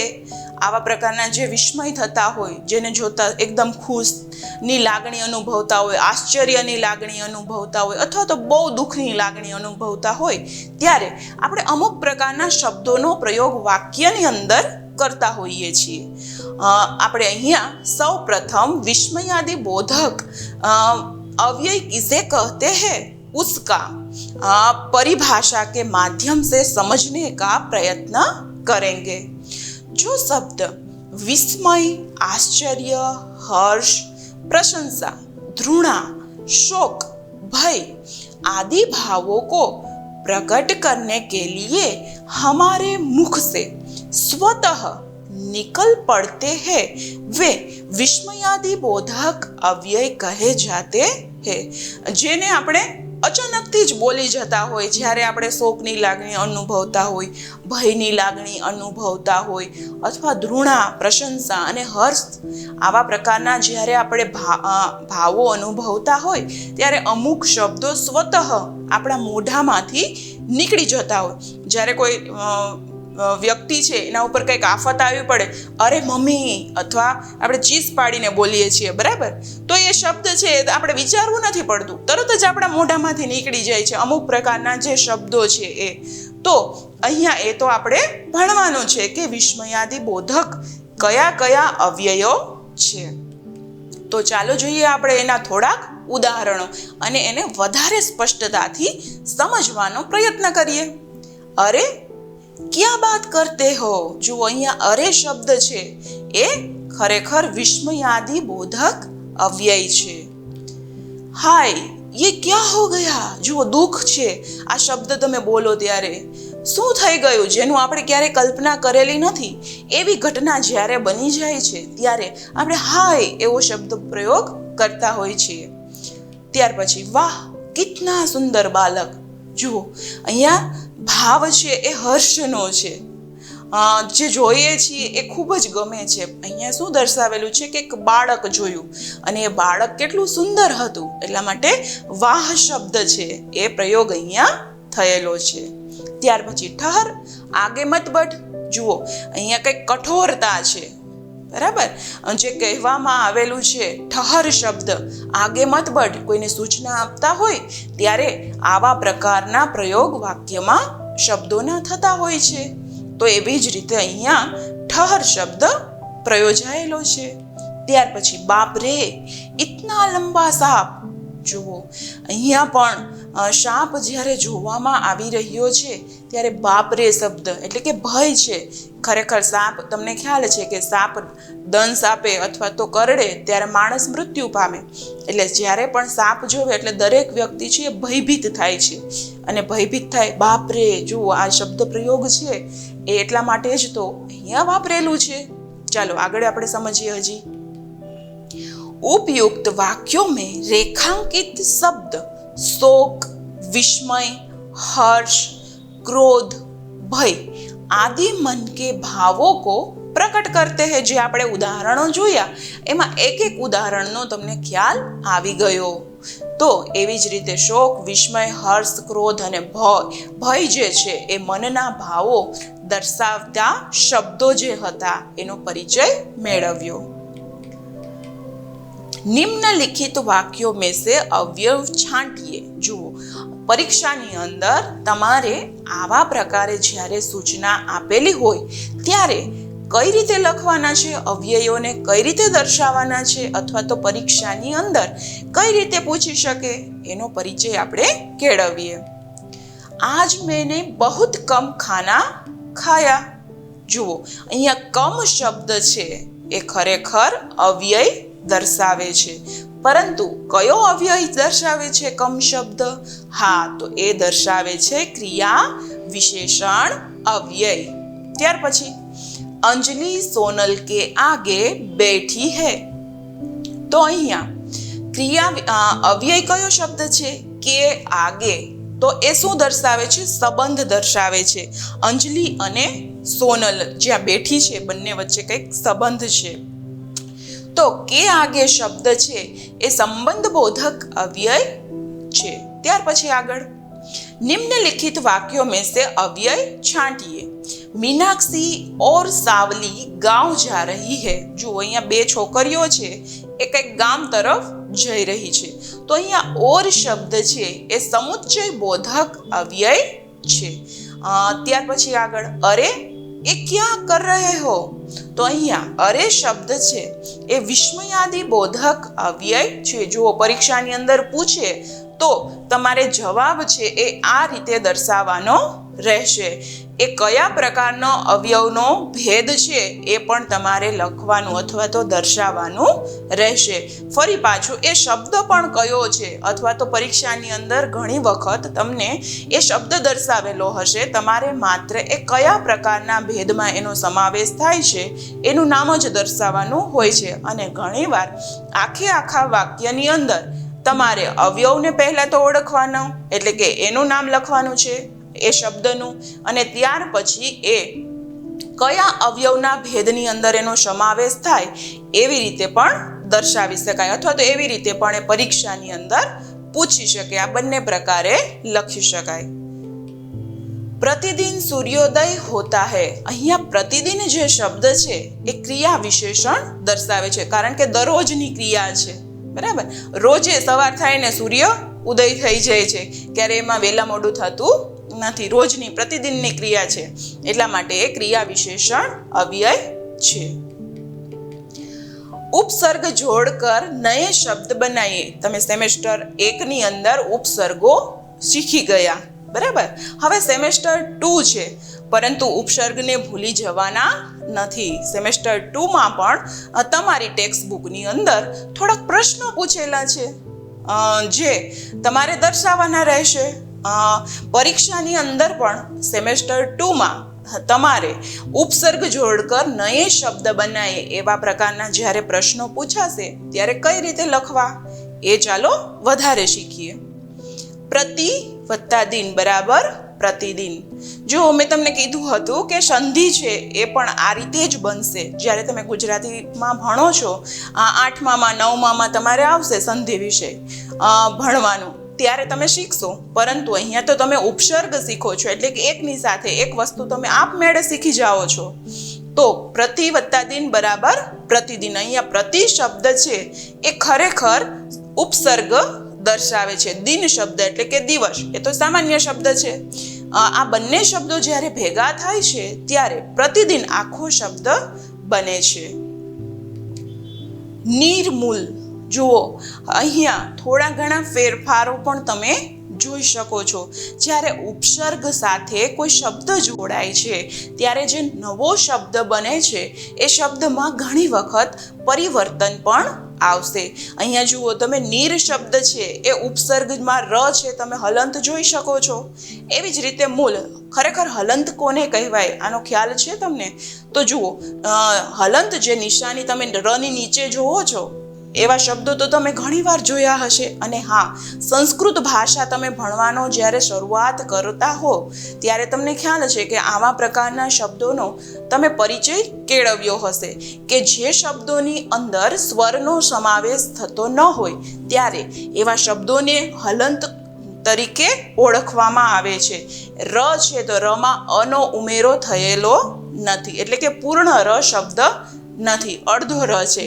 આવા પ્રકારના જે વિસ્મય થતા હોય, જેને જોતા એકદમ ખુશની લાગણી અનુભવતા હોય, આશ્ચર્યની લાગણી અનુભવતા હોય, અથવા તો બહુ દુઃખની લાગણી અનુભવતા હોય, ત્યારે આપણે અમુક પ્રકારના શબ્દોનો પ્રયોગ વાક્યની અંદર કરતા હોઈએ છીએ. આપણે અહીંયા સૌ પ્રથમ વિસ્મયાદિ બોધક अव्यय किसे कहते हैं उसका परिभाषा के माध्यम से समझने का प्रयत्न करेंगे. जो शब्द विस्मय, आश्चर्य, हर्ष, प्रशंसा, घृणा, शोक, भय आदि भावों को प्रकट करने के लिए हमारे मुख से स्वतः निकल पड़ते हैं वे विस्मयादि बोधक अव्यय कहे जाते हैं। જેને આપણે અચાનકથી જ બોલી જતા હોય, જ્યારે આપણે શોકની લાગણી અનુભવતા હોય, ભયની લાગણી અનુભવતા હોય, અથવા ધૃણા, પ્રશંસા અને હર્ષ આવા પ્રકારના જ્યારે આપણે ભાવો અનુભવતા હોય ત્યારે અમુક શબ્દો સ્વતઃ આપણા મોઢામાંથી નીકળી જતા હોય. જ્યારે કોઈ વ્યક્તિ છે એના ઉપર કંઈક આફત આવી પડે, અરે મમ્મી, અથવા આપણે ચીસ પાડીને બોલીએ છીએ, બરાબર? તો એ શબ્દ છે આપણે વિચારવું નથી પડતું, તરત જ આપણા મોઢામાંથી નીકળી જાય છે અમુક પ્રકારના જે શબ્દો છે એ. તો અહીંયા એ તો આપણે ભણવાનું છે કે વિસ્મયાદિ બોધક કયા કયા અવ્યયો છે. તો ચાલો જોઈએ આપણે એના થોડાક ઉદાહરણો અને એને વધારે સ્પષ્ટતાથી સમજવાનો પ્રયત્ન કરીએ. અરે ક્યાં બાત કરતે હો? જુઓ, અહીંયા અરે શબ્દ છે એ ખરેખર વિસ્મયાદિ બોધક અવ્યય છે. હાય ये क्या हो गया? જુઓ, દુઃખ છે. આ શબ્દ તમે બોલો ત્યારે શું થઈ ગયું, જેનું આપણે ક્યારેય કલ્પના કરેલી નથી, એવી ઘટના જ્યારે બની જાય છે ત્યારે આપણે હાય એવો શબ્દ પ્રયોગ કરતા હોય છીએ. ત્યાર પછી વાહ કિતના સુંદર બાલક. જુઓ, અહીંયા ભાવ છે એ હર્ષનો છે. જે જોઈએ છીએ એ ખૂબ જ ગમે છે. અહીંયા શું દર્શાવેલું છે કે એક બાળક જોયું અને એ બાળક કેટલું સુંદર હતું, એટલા માટે વાહ શબ્દ છે એ પ્રયોગ અહીંયા થયેલો છે. ત્યાર પછી ઠહર આગે મત બઢ. જુઓ, અહીંયા કંઈક કઠોરતા છે, બરાબર? જે કહેવામાં આવેલું છે ઠહર શબ્દ, આગે મત બઢ, કોઈને સૂચના આપતા હોય ત્યારે આવા પ્રકારના પ્રયોગ વાક્યમાં શબ્દોના થતા હોય છે. તો એવી જ રીતે અહીંયા ઠહર શબ્દ પ્રયોજાયેલો છે. ત્યાર પછી બાપ રે ઇતના લંબા સાપ. જુઓ, અહીંયા પણ સાપ જ્યારે જોવામાં આવી રહ્યો છે ત્યારે બાપ રે શબ્દ એટલે કે ભય છે. ખરેખર સાપ, તમને ખ્યાલ છે કે સાપ દંશ આપે અથવા તો કરડે ત્યારે માણસ મૃત્યુ પામે. એટલે જ્યારે પણ સાપ જોવે એટલે દરેક વ્યક્તિ છે ભયભીત થાય છે અને ભયભીત થાય. બાપ રે, જુઓ આ શબ્દ પ્રયોગ છે એ એટલા માટે જ તો અહીંયા વાપરેલું છે. ચાલો આગળ આપણે સમજીએ. હજી उपयुक्त वाक्यों में रेखांकित शब्द शोक, विस्मय, हर्ष, क्रोध, भय आदि मन के भावों को प्रकट करते हैं. જે આપણે ઉદાહરણો જોયા એમાં એક એક ઉદાહરણનો તમને ખ્યાલ આવી ગયો. તો એવી જ રીતે શોક, વિસ્મય, હર્ષ, ક્રોધ અને ભય જે છે એ મનના ભાવો દર્શાવતા શબ્દો જે હતા એનો પરિચય મેળવ્યો. निम्नलिखित वाक्यों में से अवयव छांटिए. જુઓ, પરીક્ષાની અંદર તમારે આવા પ્રકારે જ્યારે સૂચના આપેલી હોય ત્યારે કઈ રીતે લખવાના છે, અવ્યયોને કઈ રીતે દર્શાવવાના છે, અથવા તો પરીક્ષાની અંદર કઈ રીતે પૂછી શકે એનો પરિચય આપણે કેળવીએ. આજ મેને બહુત કમ ખાના ખાયા. જુઓ, અહીંયા કમ શબ્દ છે એ ખરેખર અવ્યય દર્શાવે છે, પરંતુ કયો અવ્યય દર્શાવે છે કમ શબ્દ? હા, તો એ દર્શાવે છે ક્રિયા વિશેષણ અવ્યય. ત્યાર પછી અંજલિ સોનલ કે આગે બેઠી હૈ. તો અહીંયા ક્રિયા અવ્યય કયો શબ્દ છે? કે આગે. તો એ શું દર્શાવે છે? સંબંધ દર્શાવે છે. અંજલિ અને સોનલ જ્યાં બેઠી છે બંને વચ્ચે કંઈક સંબંધ છે. તો કે આગે શબ્દ છે એ સંબંધ બોધક અવ્યય છે. ત્યાર પછી આગળ निम्नलिखित वाक्यों में से अव्यय छांटिए. मीनाक्षी और सावली गांव जा रही है. જો અહીંયા બે છોકરીઓ છે એ કંઈક ગામ તરફ જઈ રહી છે. તો અહીંયા ઓર શબ્દ છે એ સમુચ્ચય બોધક અવ્યય છે. ત્યાર પછી આગળ અરે એ ક્યાં કર રહે હો. તો અહીંયા અરે શબ્દ છે એ વિસ્મયાદિ બોધક અવ્યય છે. જુઓ, પરીક્ષાની અંદર પૂછે તો તમારે જવાબ છે એ આ રીતે દર્શાવવાનો રહેશે. એ કયા પ્રકારનો અવયવનો ભેદ છે એ પણ તમારે લખવાનું અથવા તો દર્શાવવાનું રહેશે. ફરી પાછું એ શબ્દ પણ કયો છે અથવા તો પરીક્ષાની અંદર ઘણી વખત તમને એ શબ્દ દર્શાવેલો હશે, તમારે માત્ર એ કયા પ્રકારના ભેદમાં એનો સમાવેશ થાય છે એનું નામ જ દર્શાવવાનું હોય છે. અને ઘણીવાર આખા વાક્યની અંદર તમારે અવયવને પહેલાં તો ઓળખવાનો, એટલે કે એનું નામ લખવાનું છે એ શબ્દનું, અને ત્યાર પછી એ કયા અવયવના ભેદની અંદર એનો સમાવેશ થાય એવી રીતે પણ દર્શાવી શકાય, અથવા તો એવી રીતે પણ એ પરીક્ષાની અંદર પૂછી શકે. આ બંને પ્રકારે લખી શકાય. પ્રતિદિન સૂર્યોદય હોતા હૈ. અહીંયા પ્રતિદિન જે શબ્દ છે એ ક્રિયા વિશેષણ દર્શાવે છે, કારણ કે દરરોજની ક્રિયા છે. બરાબર, રોજે સવાર થાય ને સૂર્ય ઉદય થઈ જાય છે, ક્યારે એમાં વહેલા મોડું થતું નથી. રોજની પ્રતિદિનની ક્રિયા છે, એટલા માટે એ ક્રિયા વિશેષણ અવ્યય છે. ઉપસર્ગ જોડકર નયે શબ્દ બનાવીએ. તમે સેમેસ્ટર 1 ની અંદર ઉપસર્ગો શીખી ગયા. બરાબર, હવે સેમેસ્ટર 2 છે, પરંતુ ઉપસર્ગને ભૂલી જવાના નથી. સેમેસ્ટર 2 માં પણ તમારી ટેક્સ્ટ બુકની અંદર થોડાક પ્રશ્નો પૂછેલા છે જે તમારે દર્શાવવાના રહેશે. પરીક્ષાની અંદર પણ સેમેસ્ટર 2 માં તમારે ઉપસર્ગ જોડકર નયે શબ્દ બનાવીએ એવા પ્રકારના જ્યારે પ્રશ્નો પૂછાશે ત્યારે કઈ રીતે લખવા એ ચાલો વધારે શીખીએ. પ્રતિ વત્તા દિન બરાબર પ્રતિદિન. જો મેં તમને કીધું હતું કે સંધિ છે એ પણ આ રીતે જ બનશે. જ્યારે તમે ગુજરાતીમાં ભણો છો, 8માં 9માં તમારે આવશે સંધિ વિષય ભણવાનું, ત્યારે તમે શીખશો. પરંતુ અહીંયા તો તમે ઉપસર્ગ શીખો છો, એટલે કે એકની સાથે એક વસ્તુ તમે આપમેળે શીખી જાઓ છો. તો પ્રતિ વત્તા દિન બરાબર પ્રતિદિન. અહીંયા પ્રતિ શબ્દ છે એ ખરેખર ઉપસર્ગ દર્શાવે છે. દિન શબ્દ એટલે કે દિવસ, એ તો સામાન્ય શબ્દ છે. આ બંને શબ્દો જ્યારે ભેગા થાય છે ત્યારે પ્રતિદિન આખો શબ્દ બને છે. નિર્મૂલ. જુઓ, અહીંયા થોડા ઘણા ફેરફારો પણ તમે જોઈ શકો છો. જ્યારે ઉપસર્ગ સાથે કોઈ શબ્દ જોડાય છે ત્યારે જે નવો શબ્દ બને છે એ શબ્દમાં ઘણી વખત પરિવર્તન પણ આવશે. અહીંયા જુઓ, તમે નીર શબ્દ છે એ ઉપસર્ગમાં ર છે, તમે હલંત જોઈ શકો છો. એવી જ રીતે મૂલ. ખરેખર હલંત કોને કહેવાય આનો ખ્યાલ છે તમને? તો જુઓ, હલંત જે નિશાની તમે રની નીચે જોવો છો એવા શબ્દો તો તમે ઘણીવાર જોયા હશે. અને હા, સંસ્કૃત ભાષા તમે ભણવાનો જ્યારે શરૂઆત કરતા હો ત્યારે તમને ખ્યાલ છે કે આવા પ્રકારના શબ્દોનો તમે પરિચય કેળવ્યો હશે કે જે શબ્દોની અંદર સ્વરનો સમાવેશ થતો ન હોય ત્યારે એવા શબ્દોને હલંત તરીકે ઓળખવામાં આવે છે. ર છે તો રમાં અનો ઉમેરો થયેલો નથી, એટલે કે પૂર્ણ ર શબ્દ નથી, અડધો ર છે.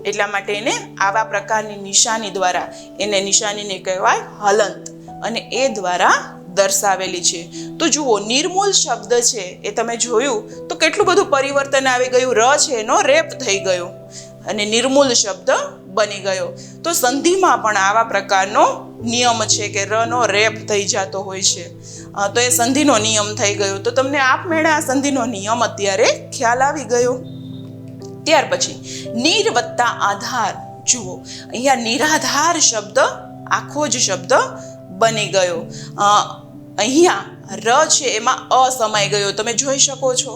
એટલા માટે એને આવા પ્રકારની નિશાની દ્વારા એને નિશાનીને કહેવાય હલંત, અને એ દ્વારા દર્શાવેલી છે. તો જુઓ, નિર્મૂલ શબ્દ છે એ તમે જોયું તો કેટલું બધું પરિવર્તન આવી ગયું. ર છે એનો રેપ થઈ ગયો અને નિર્મૂલ શબ્દ બની ગયો. તો સંધિમાં પણ આવા પ્રકારનો નિયમ છે કે ર નો રેપ થઈ જતો હોય છે, તો એ સંધિનો નિયમ થઈ ગયો. તો તમને આપમેળે આ સંધિનો નિયમ અત્યારે ખ્યાલ આવી ગયો. ત્યાર પછી નીર વત્તા આધાર. જુઓ, અહીંયા નિરાધાર શબ્દ આખો જ શબ્દ બની ગયો. અહીંયા ર છે એમાં અ સમાઈ ગયો, તમે જોઈ શકો છો.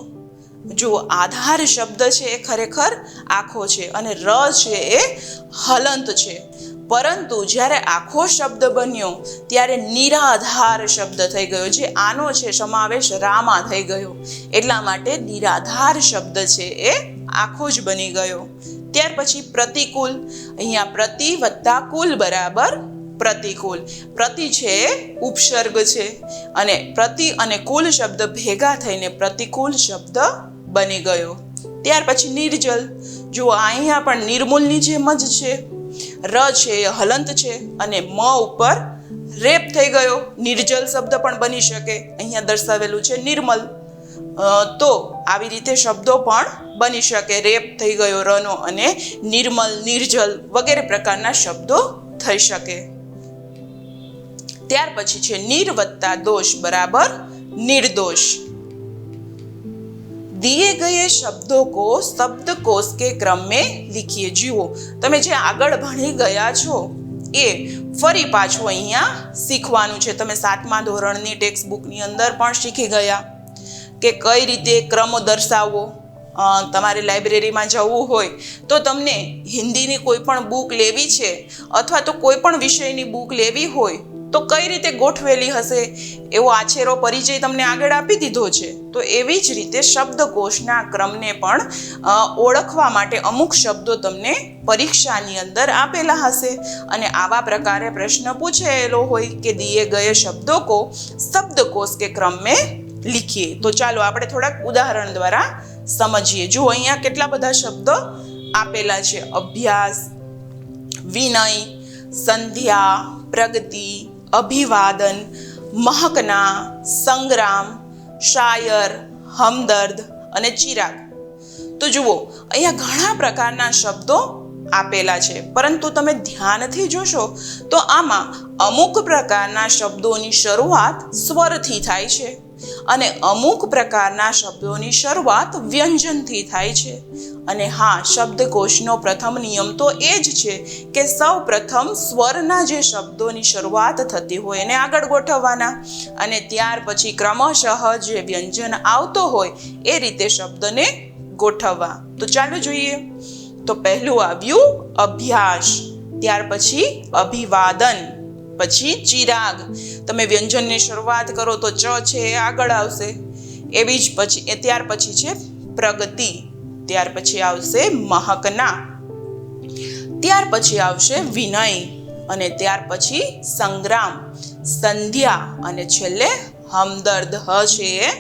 જુઓ, આધાર શબ્દ છે એ ખરેખર આખો છે અને ર છે એ હલંત છે. પરંતુ જ્યારે આખો શબ્દ બન્યો ત્યારે નિરાધાર શબ્દ થઈ ગયો, જે આનો છે સમાવેશ રામાં થઈ ગયો. એટલા માટે નિરાધાર શબ્દ છે એ આખો જ બની ગયો. ત્યાર પછી પ્રતિકૂળ. અહીંયા પ્રતિ વત્તા કુલ બરાબર પ્રતિકૂળ. પ્રતિ છે ઉપસર્ગ છે અને પ્રતિ અને કુલ શબ્દ ભેગા થઈને પ્રતિકૂળ શબ્દ બની ગયો. ત્યાર પછી નિર્જલ. જુઓ, અહીંયા પણ નિર્મૂલની જેમ જ છે. ર છે એ હલંત છે અને મ ઉપર રેપ થઈ ગયો. નિર્જલ શબ્દ પણ બની શકે. અહીંયા દર્શાવેલું છે નિર્મલ. તો આવી રીતે શબ્દો પણ બની શકે. રેપ થઈ ગયો રનો અને નિર્મલ, નિર્જલ વગેરે પ્રકારના શબ્દો થઈ શકે. ત્યાર પછી છે નિર વત્તા દોષ બરાબર निर्दोष। दिए गए शब्दों को शब्दकोश के क्रम में लिखिए। जुओ તમે જે આગળ ભણી ગયા છો એ ફરી પાછું અહીંયા શીખવાનું છે। તમે 7મા ધોરણની ટેક્સ્ટ બુકની અંદર પણ શીખી ગયા કે કઈ રીતે ક્રમ દર્શાવવો। તમારે લાઇબ્રેરીમાં જવું હોય તો તમને હિન્દીની કોઈ પણ બુક લેવી છે અથવા તો કોઈ પણ વિષયની બુક લેવી હોય તો કઈ રીતે ગોઠવેલી હશે એવો આછેરો પરિચય તમને આગળ આપી દીધો છે। તો એવી જ રીતે શબ્દકોશના ક્રમને પણ ઓળખવા માટે અમુક શબ્દો તમને પરીક્ષાની અંદર આપેલા હશે અને આવા પ્રકારે પ્રશ્ન પૂછેલો હોય કે દિए गए शब्दों को शब्दकोश के क्रम में लिखिए। तो ચાલો આપણે થોડાક ઉદાહરણ દ્વારા સમજીએ। જો અહીંયા કેટલા બધા શબ્દો આપેલા છે। અભ્યાસ, વિનય, સંધ્યા, પ્રગતિ, અભિવાદન, મહકના, સંગ્રામ, શાયર, હમદર્દ અને ચિરાગ। તો જુઓ અહીંયા ઘણા પ્રકારના શબ્દો આપેલા છે, પરંતુ તમે ધ્યાનથી જોશો તો આમાં અમુક પ્રકારના શબ્દોની શરૂઆત સ્વરથી થાય છે અને અમુક પ્રકારના શબ્દોની શરૂઆત વ્યંજનથી થાય છે। અને હા, શબ્દકોશનો પ્રથમ નિયમ તો એ જ છે કે સૌ પ્રથમ સ્વરના જે શબ્દોની શરૂઆત થતી હોય એને આગળ ગોઠવવાના અને ત્યાર પછી ક્રમશઃ જે વ્યંજન આવતો હોય એ રીતે શબ્દને ગોઠવવા। તો ચાલો જોઈએ। તો પહેલું આવ્યું અભ્યાસ, ત્યાર પછી અભિવાદન, પછી ચિરાગ। તમે વ્યંજનની શરૂઆત કરો તો ચ છે એ આગળ આવશે। એવી જ પછી ત્યાર પછી છે પ્રગતિ, ત્યાર પછી આવશે મહકના, ત્યાર પછી આવશે વિનય અને ત્યાર પછી સંગ્રામ, સંધ્યા અને છેલ્લે હમદર્દ। હ છે એ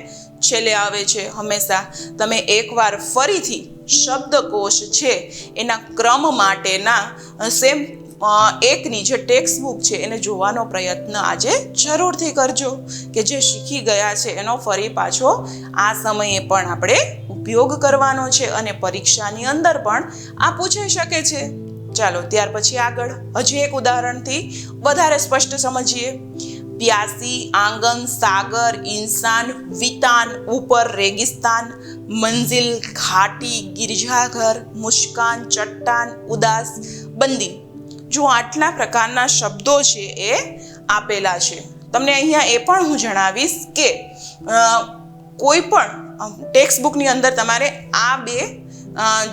છેલ્લે આવે છે હંમેશા। તમે એકવાર ફરીથી શબ્દકોશ છે એના ક્રમ માટેના સેમ એકની જે ટેક્સ્ટ બુક છે એને જોવાનો પ્રયત્ન આજે જરૂરથી કરજો કે જે શીખી ગયા છે એનો ફરી પાછો આ સમયે પણ આપણે ઉપયોગ કરવાનો છે અને પરીક્ષાની અંદર પણ આ પૂછાઈ શકે છે। ચાલો ત્યાર પછી આગળ હજી એક ઉદાહરણથી વધારે સ્પષ્ટ સમજીએ। प्यासी, आंगन, सागर, इंसान, वितान, ऊपर रेगिस्तान, मंजिल, घाटी, गिरजाघर, मुस्कान, चट्टान, उदास, बंदी। जो आटला प्रकारना शब्दों छे ए आपेला छे। तमने अहींया ए पण हुं जणावीश के कोई पण टेक्स्ट बुकनी अंदर तमारे आ बे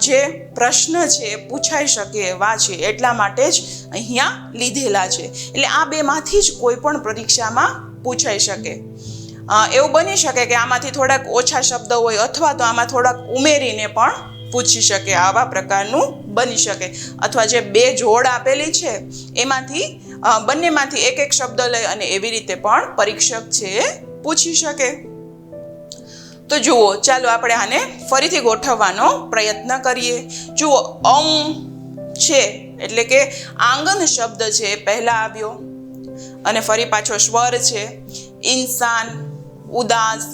જે પ્રશ્ન છે પૂછાઈ શકે એવા છે એટલા માટે જ અહીંયા લીધેલા છે। એટલે આ બેમાંથી જ કોઈ પણ પરીક્ષામાં પૂછાઈ શકે। એવું બની શકે કે આમાંથી થોડાક ઓછા શબ્દ હોય અથવા તો આમાં થોડાક ઉમેરીને પણ પૂછી શકે, આવા પ્રકારનું બની શકે। અથવા જે બે જોડ આપેલી છે એમાંથી બંનેમાંથી એક એક શબ્દ લઈ અને એવી રીતે પણ પરીક્ષક છે પૂછી શકે। તો જુઓ ચાલો આપણે આને ફરીથી ગોઠવવાનો પ્રયત્ન કરીએ। જુઓ છે એટલે કે આંગન શબ્દ છે પહેલા આવ્યો અને ફરી પાછો સ્વર છે। ઇન્સાન, ઉદાસ,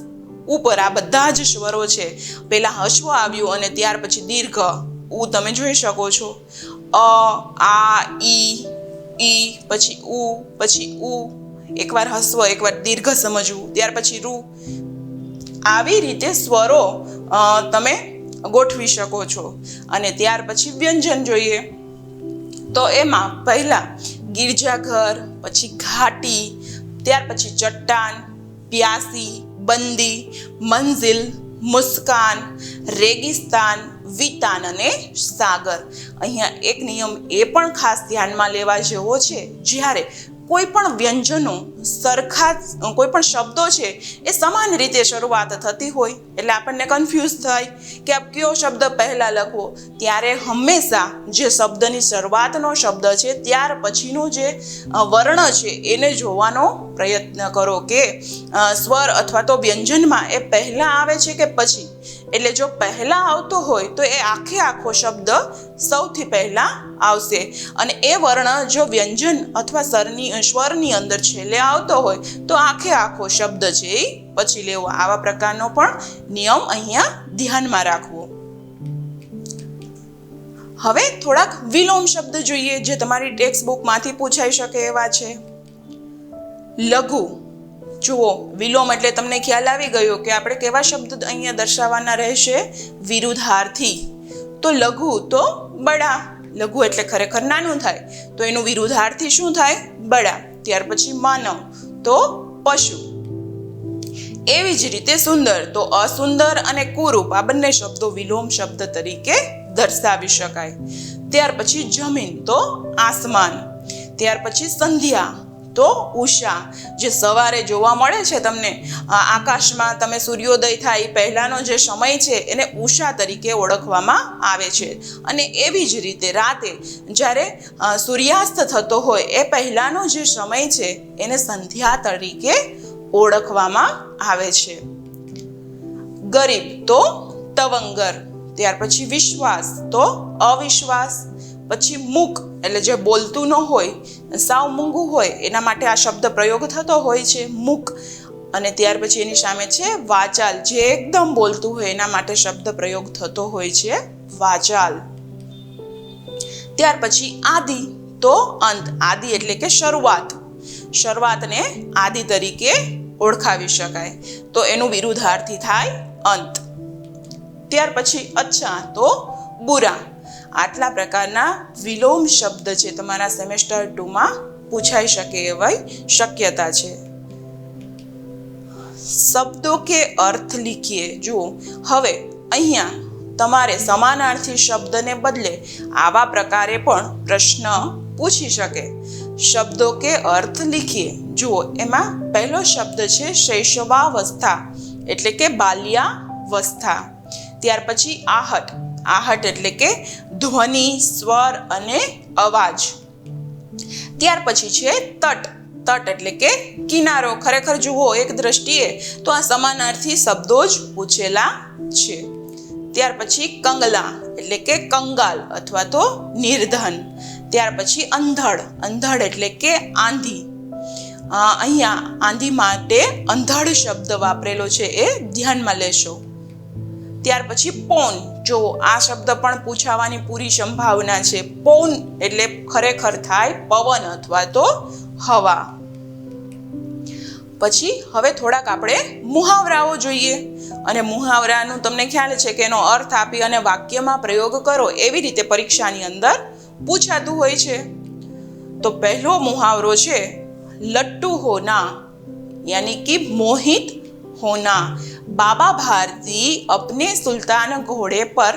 ઉપર આ બધા જ સ્વરો છે। પહેલા હસ્વ આવ્યું અને ત્યાર પછી દીર્ઘ ઉ તમે જોઈ શકો છો। આ ઈ પછી ઉ એકવાર હસ્વ એકવાર દીર્ઘ સમજવું, ત્યાર પછી રૂ। આવી રીતે સ્વરો તમે ગોઠવી શકો છો। અને ત્યાર પછી વ્યંજન જોઈએ તો એમાં પહેલા ગિરજાઘર, પછી ઘાટી, ત્યાર પછી ચટ્ટાન, પ્યાસી, બંદી, મંઝિલ, મુસ્કાન, રેગિસ્તાન, વિતાન અને સાગર। અહીંયા એક નિયમ એ પણ ખાસ ધ્યાનમાં લેવા જેવો છે, જ્યારે કોઈ પણ વ્યંજનો સરખા કોઈ પણ શબ્દો છે એ સમાન રીતે શરૂઆત થતી હોય એટલે આપણને કન્ફ્યુઝ થાય કે આ કયો શબ્દ પહેલા લખવો, ત્યારે હંમેશા જે શબ્દની શરૂઆતનો શબ્દ છે ત્યાર પછીનો જે વર્ણ છે એને જોવાનો પ્રયત્ન કરો કે સ્વર અથવા તો વ્યંજનમાં એ પહેલા આવે છે કે પછી। એટલે જો પહેલા આવતો હોય તો એ આખો શબ્દ સૌથી પહેલા આવશે અને એ વર્ણ જો વ્યંજન અથવા સ્વરની અંદર છેલ્લે આવતો હોય તો આખો શબ્દ છે એ પછી લેવો। આવા પ્રકારનો પણ નિયમ અહીંયા ધ્યાનમાં રાખવો। હવે થોડાક વિલોમ શબ્દ જોઈએ જે તમારી ટેક્સ્ટ બુકમાંથી પૂછાઈ શકે એવા છે। લઘુ, જુઓ વિલોમ એટલે તમને ખ્યાલ આવી ગયો કે આપણે કેવા શબ્દ અહીંયા દર્શાવવાના રહેશે, વિરુદ્ધાર્થી. તો લઘુ તો બડા, લઘુ એટલે ખરેખર નાનું થાય, તો એનું વિરુદ્ધાર્થી શું થાય, બડા. ત્યાર પછી માનવ તો પશુ. એવી જ રીતે સુંદર તો અસુંદર અને કુરૂપ, આ બંને શબ્દો વિલોમ શબ્દ તરીકે દર્શાવી શકાય. ત્યાર પછી જમીન તો આસમાન. ત્યાર પછી સંધ્યા તો ઉષા, જે સવારે જોવા મળે છે તમને આકાશમાં, તમે સૂર્યોદય થાય પહેલાનો જે સમય છે એને ઉષા તરીકે ઓળખવામાં આવે છે. અને એવી જ રીતે રાતે જ્યારે સૂર્યાસ્ત થતો હોય એ પહેલાનો જે સમય છે એને સંધ્યા તરીકે ઓળખવામાં આવે છે. ગરીબ તો તવંગર. ત્યાર પછી વિશ્વાસ તો અવિશ્વાસ. પછી મૂક એટલે જે બોલતું ન હોય, સાવ મૂંગું હોય, એના માટે આ શબ્દ પ્રયોગ થતો હોય છે, મૂક. અને ત્યાર પછી એની સામે છે વાચાલ, જે એકદમ બોલતું હોય એના માટે શબ્દ પ્રયોગ થતો હોય છે વાચાલ. ત્યાર પછી આદિ તો અંત. આદિ એટલે કે શરૂઆત, શરૂઆતને આદિ તરીકે ઓળખાવી શકાય, તો એનું વિરુદ્ધાર્થી થાય અંત. ત્યાર પછી અચ્છા તો બુરા. આટલા પ્રકારના વિલોમ શબ્દ છે તમારા સેમેસ્ટર 2માં પૂછાઈ શકે એવી શક્યતા છે. શબ્દો કે અર્થ લીખીએ. જુઓ હવે અહીંયા તમારે સમાનાર્થી શબ્દને બદલે આવા પ્રકારે પણ પ્રશ્ન પૂછી શકે. શબ્દો કે અર્થ લીખીએ. જુઓ એમાં પહેલો શબ્દ છે શૈશવાવસ્થા એટલે કે બાલ્યાવસ્થા. ત્યાર પછી આહટ. આહટ એટલે કે ધ્વનિ, સ્વર અને અવાજ. ત્યાર પછી છે તટ. તટ એટલે કે કિનારો. ખરેખર જુઓ એક દ્રષ્ટિએ તો આ સમાનાર્થી શબ્દો જ પૂછેલા છે. ત્યાર પછી કંગલા એટલે કે કંગાલ અથવા તો નિર્ધન. ત્યાર પછી અંધડ. અંધડ એટલે કે આંધી. અહીંયા આંધી માટે અંધડ શબ્દ વાપરેલો છે, એ ધ્યાનમાં લેશો. ત્યાર પછી પૌન. જો આ શબ્દ પણ પૂછાવાની પૂરી સંભાવના છે. પૌન એટલે ખરેખર થાય પવન અથવા તો હવા. પછી હવે થોડાક આપણે મુહાવરાઓ જોઈએ. અને મુહાવરાનું તમને ખ્યાલ છે કે એનો અર્થ આપી અને વાક્યમાં પ્રયોગ કરો, એવી રીતે પરીક્ષાની અંદર પૂછાતું હોય છે. તો પહેલો મુહાવરો છે લટ્ટુ હોના, યાની કે મોહિત હોના. बाबा भारती अपने सुल्तान घोड़े पर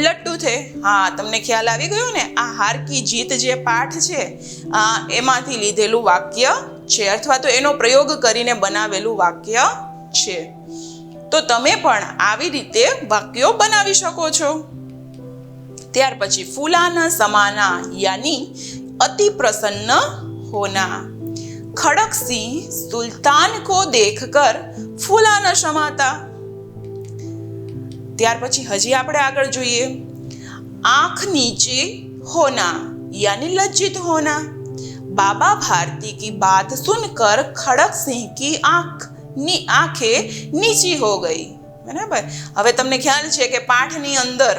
लट्टू थे. हाँ, તમને ખ્યાલ આવી ગયો ને, આ હાર કી જીત જે પાઠ છે એમાંથી લીધેલું વાક્ય છે, અથવા તો એનો પ્રયોગ કરીને બનાવેલું વાક્ય છે. તો તમે પણ આવી રીતે વાક્યો બનાવી શકો છો. ત્યાર પછી ફૂલાના સમાના યાની અતિ પ્રસન્ન હોના. खड़क सिंह सुल्तान को देखकर फूला न समाता. ત્યાર પછી હજી આપણે આગળ જોઈએ. आंख नीचे होना यानी लज्जित होना. बाबा भारती की बात सुनकर खड़क सिंह की आंखें नीची हो गई. બરાબર. હવે તમને ખ્યાલ છે કે પાઠની અંદર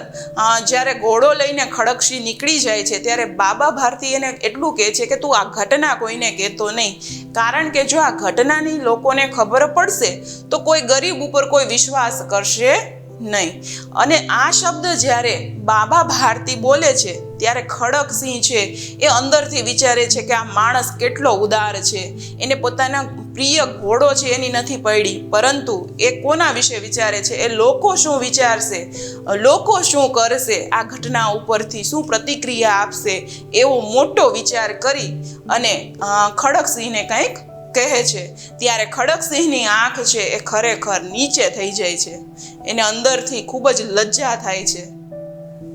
જ્યારે ઘોડો લઈને ખડકસિંહ નીકળી જાય છે ત્યારે બાબા ભારતી એને એટલું કહે છે કે તું આ ઘટના કોઈને કહેતો નહીં, કારણ કે જો આ ઘટનાની લોકોને ખબર પડશે તો કોઈ ગરીબ ઉપર કોઈ વિશ્વાસ કરશે નહીં. અને આ શબ્દ જ્યારે બાબા ભારતી બોલે છે ત્યારે ખડકસિંહ છે એ અંદરથી વિચારે છે કે આ માણસ કેટલો ઉદાર છે, એને પોતાના પ્રિય ઘોડો છે એની નથી પડી, પરંતુ એ કોના વિશે વિચારે છે, એ લોકો શું વિચારશે, લોકો શું કરશે, આ ઘટના ઉપરથી શું પ્રતિક્રિયા આપશે, એવો મોટો વિચાર કરી અને ખડકસિંહને કંઈક કહે છે. ત્યારે ખડકસિંહની આંખ છે એ ખરેખર નીચે થઈ જાય છે, એને અંદરથી ખૂબ જ લજ્જા થાય છે.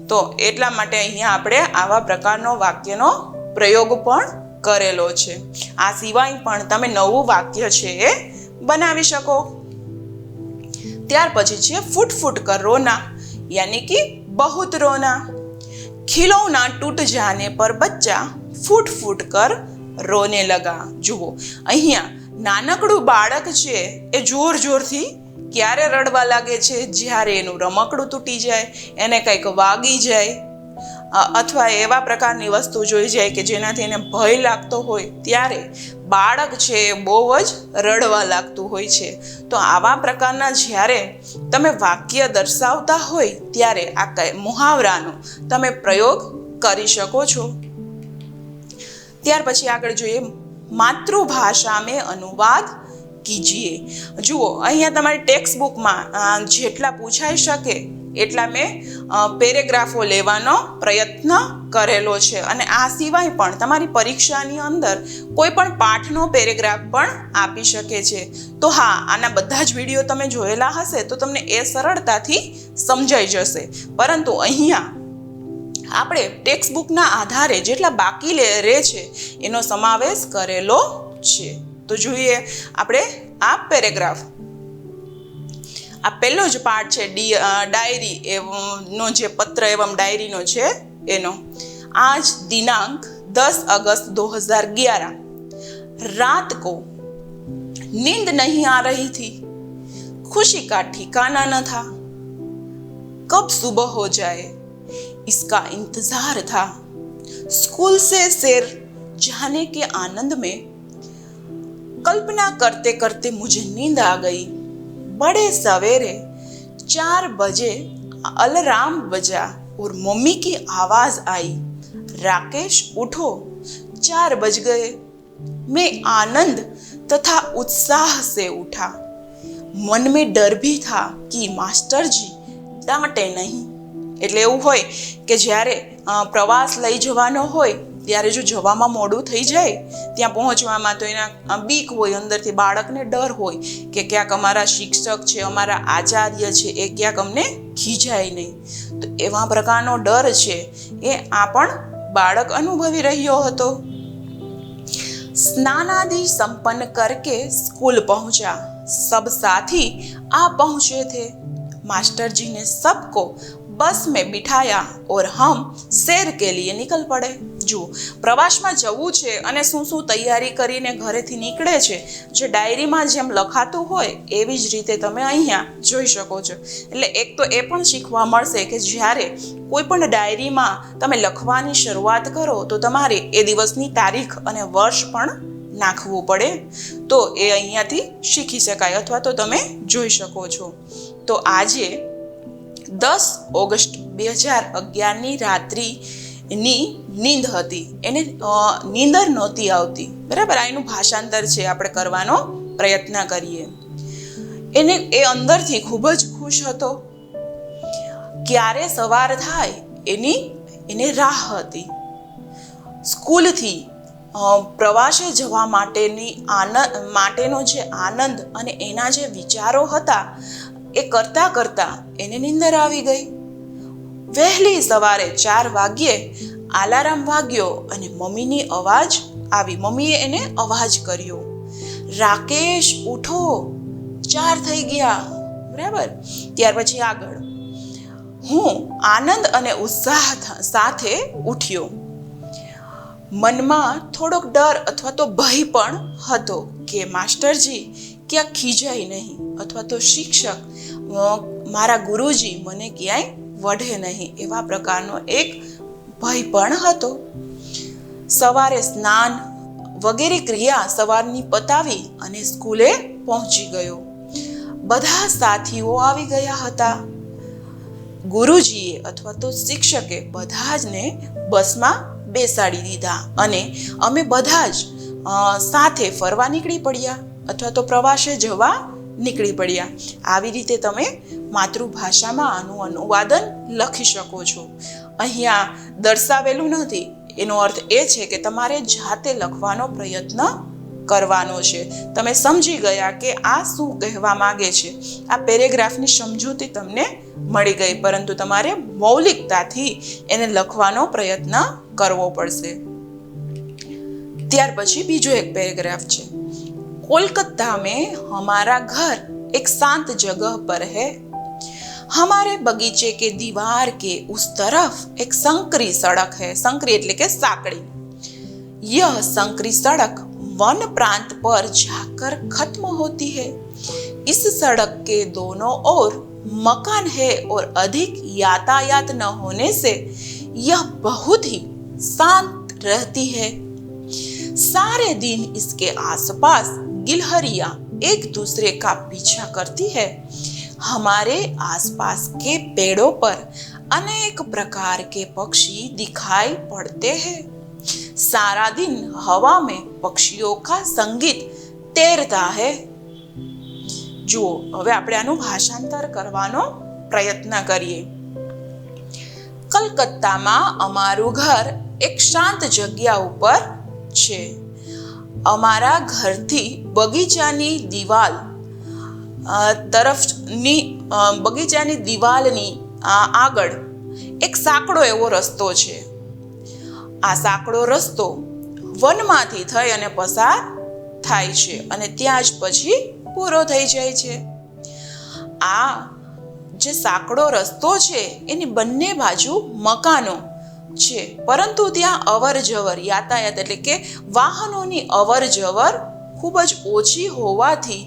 તો એટલા માટે અહીંયા આપણે આવા પ્રકારનો વાક્યનો પ્રયોગ પણ કરેલો છે. આ સિવાય પણ તમે નવું વાક્ય છે એ બનાવી શકો. ત્યાર પછી છે ફૂટ ફૂટ કર રોના યાની કે બહુત રોના. ખિલૌના ટૂટ જાને પર બચ્ચા ફૂટ ફૂટ કર રોને લગા. જુઓ અહીંયા નાનકડું બાળક છે એ જોર જોરથી ક્યારે રડવા લાગે છે, જ્યારે એનું રમકડું તૂટી જાય, એને કંઈક વાગી જાય, અથવા એવા પ્રકારની વસ્તુ જોઈ જાય કે જેનાથી એને ભય લાગતો હોય ત્યારે બાળક છે એ બહુ જ રડવા લાગતું હોય છે. તો આવા પ્રકારના જ્યારે તમે વાક્ય દર્શાવતા હોય ત્યારે આ મુહાવરાનો તમે પ્રયોગ કરી શકો છો. ત્યાર પછી આગળ જોઈએ, માતૃભાષા મેં અનુવાદ કીજીએ. જુઓ, અહીંયા તમારી ટેક્સ્ટ બુકમાં જેટલા પૂછાઈ શકે એટલા મેં પેરેગ્રાફો લેવાનો પ્રયત્ન કરેલો છે. અને આ સિવાય પણ તમારી પરીક્ષાની અંદર કોઈ પણ પાઠનો પેરેગ્રાફ પણ આપી શકે છે. તો હા, આના બધા જ વિડીયો તમે જોયેલા હશે તો તમને એ સરળતાથી સમજાઈ જશે. પરંતુ અહીંયા આપણે ટેક્સ્ટ બુકના આધારે જેટલા બાકી રહે છે એનો સમાવેશ કરેલો છે. તો જોઈએ આપણે આ પેરેગ્રાફ. આ પહેલો જ પાર્ટ છે ડાયરી નો જે પત્ર એવं डायरी છે એનો. आज दिनांक 10 अगस्त 2011 रात को नींद नहीं आ रही थी, खुशी का ठिकाना न था, कब सुबह हो जाए इसका इंतजार था, स्कूल से शहर जाने के आनंद में कल्पना करते करते मुझे नींद आ गई. बड़े सवेरे 4 बजे अलार्म बजा और मम्मी की आवाज आई, राकेश उठो, 4 बज गए. मैं आनंद तथा उत्साह से उठा. मन में डर भी था कि मास्टर जी डांटे नहीं. એટલે એવું હોય કે જ્યારે પ્રવાસ લઈ જવાનો હોય ત્યારે જો જવામાં મોડું થઈ જાય ત્યાં પહોંચવામાં તો એના બીક હોય, અંદરથી બાળકને ડર હોય કે ક્યાંક અમારા શિક્ષક છે, અમારા આચાર્ય છે એ ક્યાંક અમને ખીજાય નહીં. તો એવા પ્રકારનો ડર છે એ આ પણ બાળક અનુભવી રહ્યો હતો. स्नान आदि संपन्न करके स्कूल पहुंचा. सब साथी आ पहुंचे थे. मास्टर जी ने सबको बस में बिठाया और हम शहर के लिए निकल पड़े. જુઓ, પ્રવાસમાં જવું છે અને શું શું તૈયારી કરીને ઘરેથી નીકળે છે, જે ડાયરીમાં જેમ લખાતું હોય એવી જ રીતે તમે અહીંયા જોઈ શકો છો. એટલે એક તો એ પણ શીખવા મળશે કે જ્યારે કોઈ પણ ડાયરીમાં તમે લખવાની શરૂઆત કરો તો તમારે એ દિવસની તારીખ અને વર્ષ પણ નાખવું પડે. તો એ અહીંયાથી શીખી શકાય અથવા તો તમે જોઈ શકો છો. તો આજે 10 ઓગસ્ટ 2011ની રાત્રિની નીંદ હતી, એને નીંદર નહોતી આવતી. બરાબર, આ એનું ભાષાંતર છે, આપણે કરવાનો પ્રયત્ન કરીએ. એને એ અંદરથી ખૂબ જ ખુશ હતો. ક્યારે સવાર થાય એને રાહ હતી. સ્કૂલથી પ્રવાસે જવા માટેનો જે આનંદ અને એના જે વિચારો હતા એ કરતાં કરતાં એને નીંદર આવી ગઈ. વહેલી સવારે 4 વાગ્યે અલાર્મ વાગ્યો અને મમ્મીની અવાજ આવી. મમ્મીએ એને અવાજ કર્યો, રાકેશ ઉઠો, 4 થઈ ગયા. બરાબર, ત્યાર પછી આગળ હું આનંદ અને ઉત્સાહ સાથે ઉઠ્યો. મનમાં થોડોક ડર અથવા તો ભય પણ હતો કે માસ્ટરજી ક્યાંક ખીજાય નહીં અથવા તો શિક્ષક મારા ગુરુજી મને ક્યાંય વઢે નહીં, એવા પ્રકારનો એક ભય પણ હતો. સવારે સ્નાન વગેરે ક્રિયા સવારની પતાવી અને સ્કૂલે પહોંચી ગયો. બધા સાથીઓ આવી ગયા હતા. ગુરુજીએ અથવા તો શિક્ષકે બધા જને બસમાં બેસાડી દીધા અને અમે બધા જ સાથે ફરવા નીકળી પડ્યા અથવા તો પ્રવાસે જવા નીકળી પડ્યા. આવી રીતે તમે માતૃભાષામાં આનું અનુવાદન લખી શકો છો. અહીંયા દર્શાવેલું નથી, એનો અર્થ એ છે કે તમારે જાતે લખવાનો પ્રયત્ન કરવાનો છે. તમે સમજી ગયા કે આ શું કહેવા માંગે છે. આ પેરેગ્રાફની સમજૂતી તમને મળી ગઈ, પરંતુ તમારે મૌલિકતાથી એને લખવાનો પ્રયત્ન કરવો પડશે. ત્યાર પછી બીજો એક પેરેગ્રાફ છે. कोलकाता में हमारा घर एक शांत जगह पर है. हमारे बगीचे के दीवार के उस तरफ एक संकरी सड़क है. संकरी એટલે કે સાંકડી. यह संकरी सड़क वन प्रांत पर जाकर खत्म होती है. इस सड़क के दोनों ओर मकान है और अधिक यातायात न होने से यह बहुत ही शांत रहती है। सारे दिन इसके आसपास गिलहरियां एक दूसरे का पीछा करती है। हमारे आसपास के पेड़ों पर अनेक प्रकार के पक्षी दिखाई पड़ते हैं। सारा दिन हवा में पक्षियों का संगीत तैरता है। જુઓ, હવે આપણે આનું ભાષાંતર કરવાનો પ્રયત્ન કરીએ. કલકત્તામાં અમારું ઘર એક શાંત જગ્યા ઉપર છે. અમારા ઘરથી બગીચાની દિવાલની આગળ એક સાંકડો એવો રસ્તો છે. આ સાંકડો રસ્તો વનમાંથી થઈ અને પસાર થાય છે અને ત્યાં જ પછી પૂરો થઈ જાય છે. આ જે સાંકડો રસ્તો છે એની બંને બાજુ મકાનો છે, પરંતુ ત્યાં અવર જવર યાતાયાત એટલે કે વાહનોની અવર જવર ખૂબ જ ઓછી હોવાથી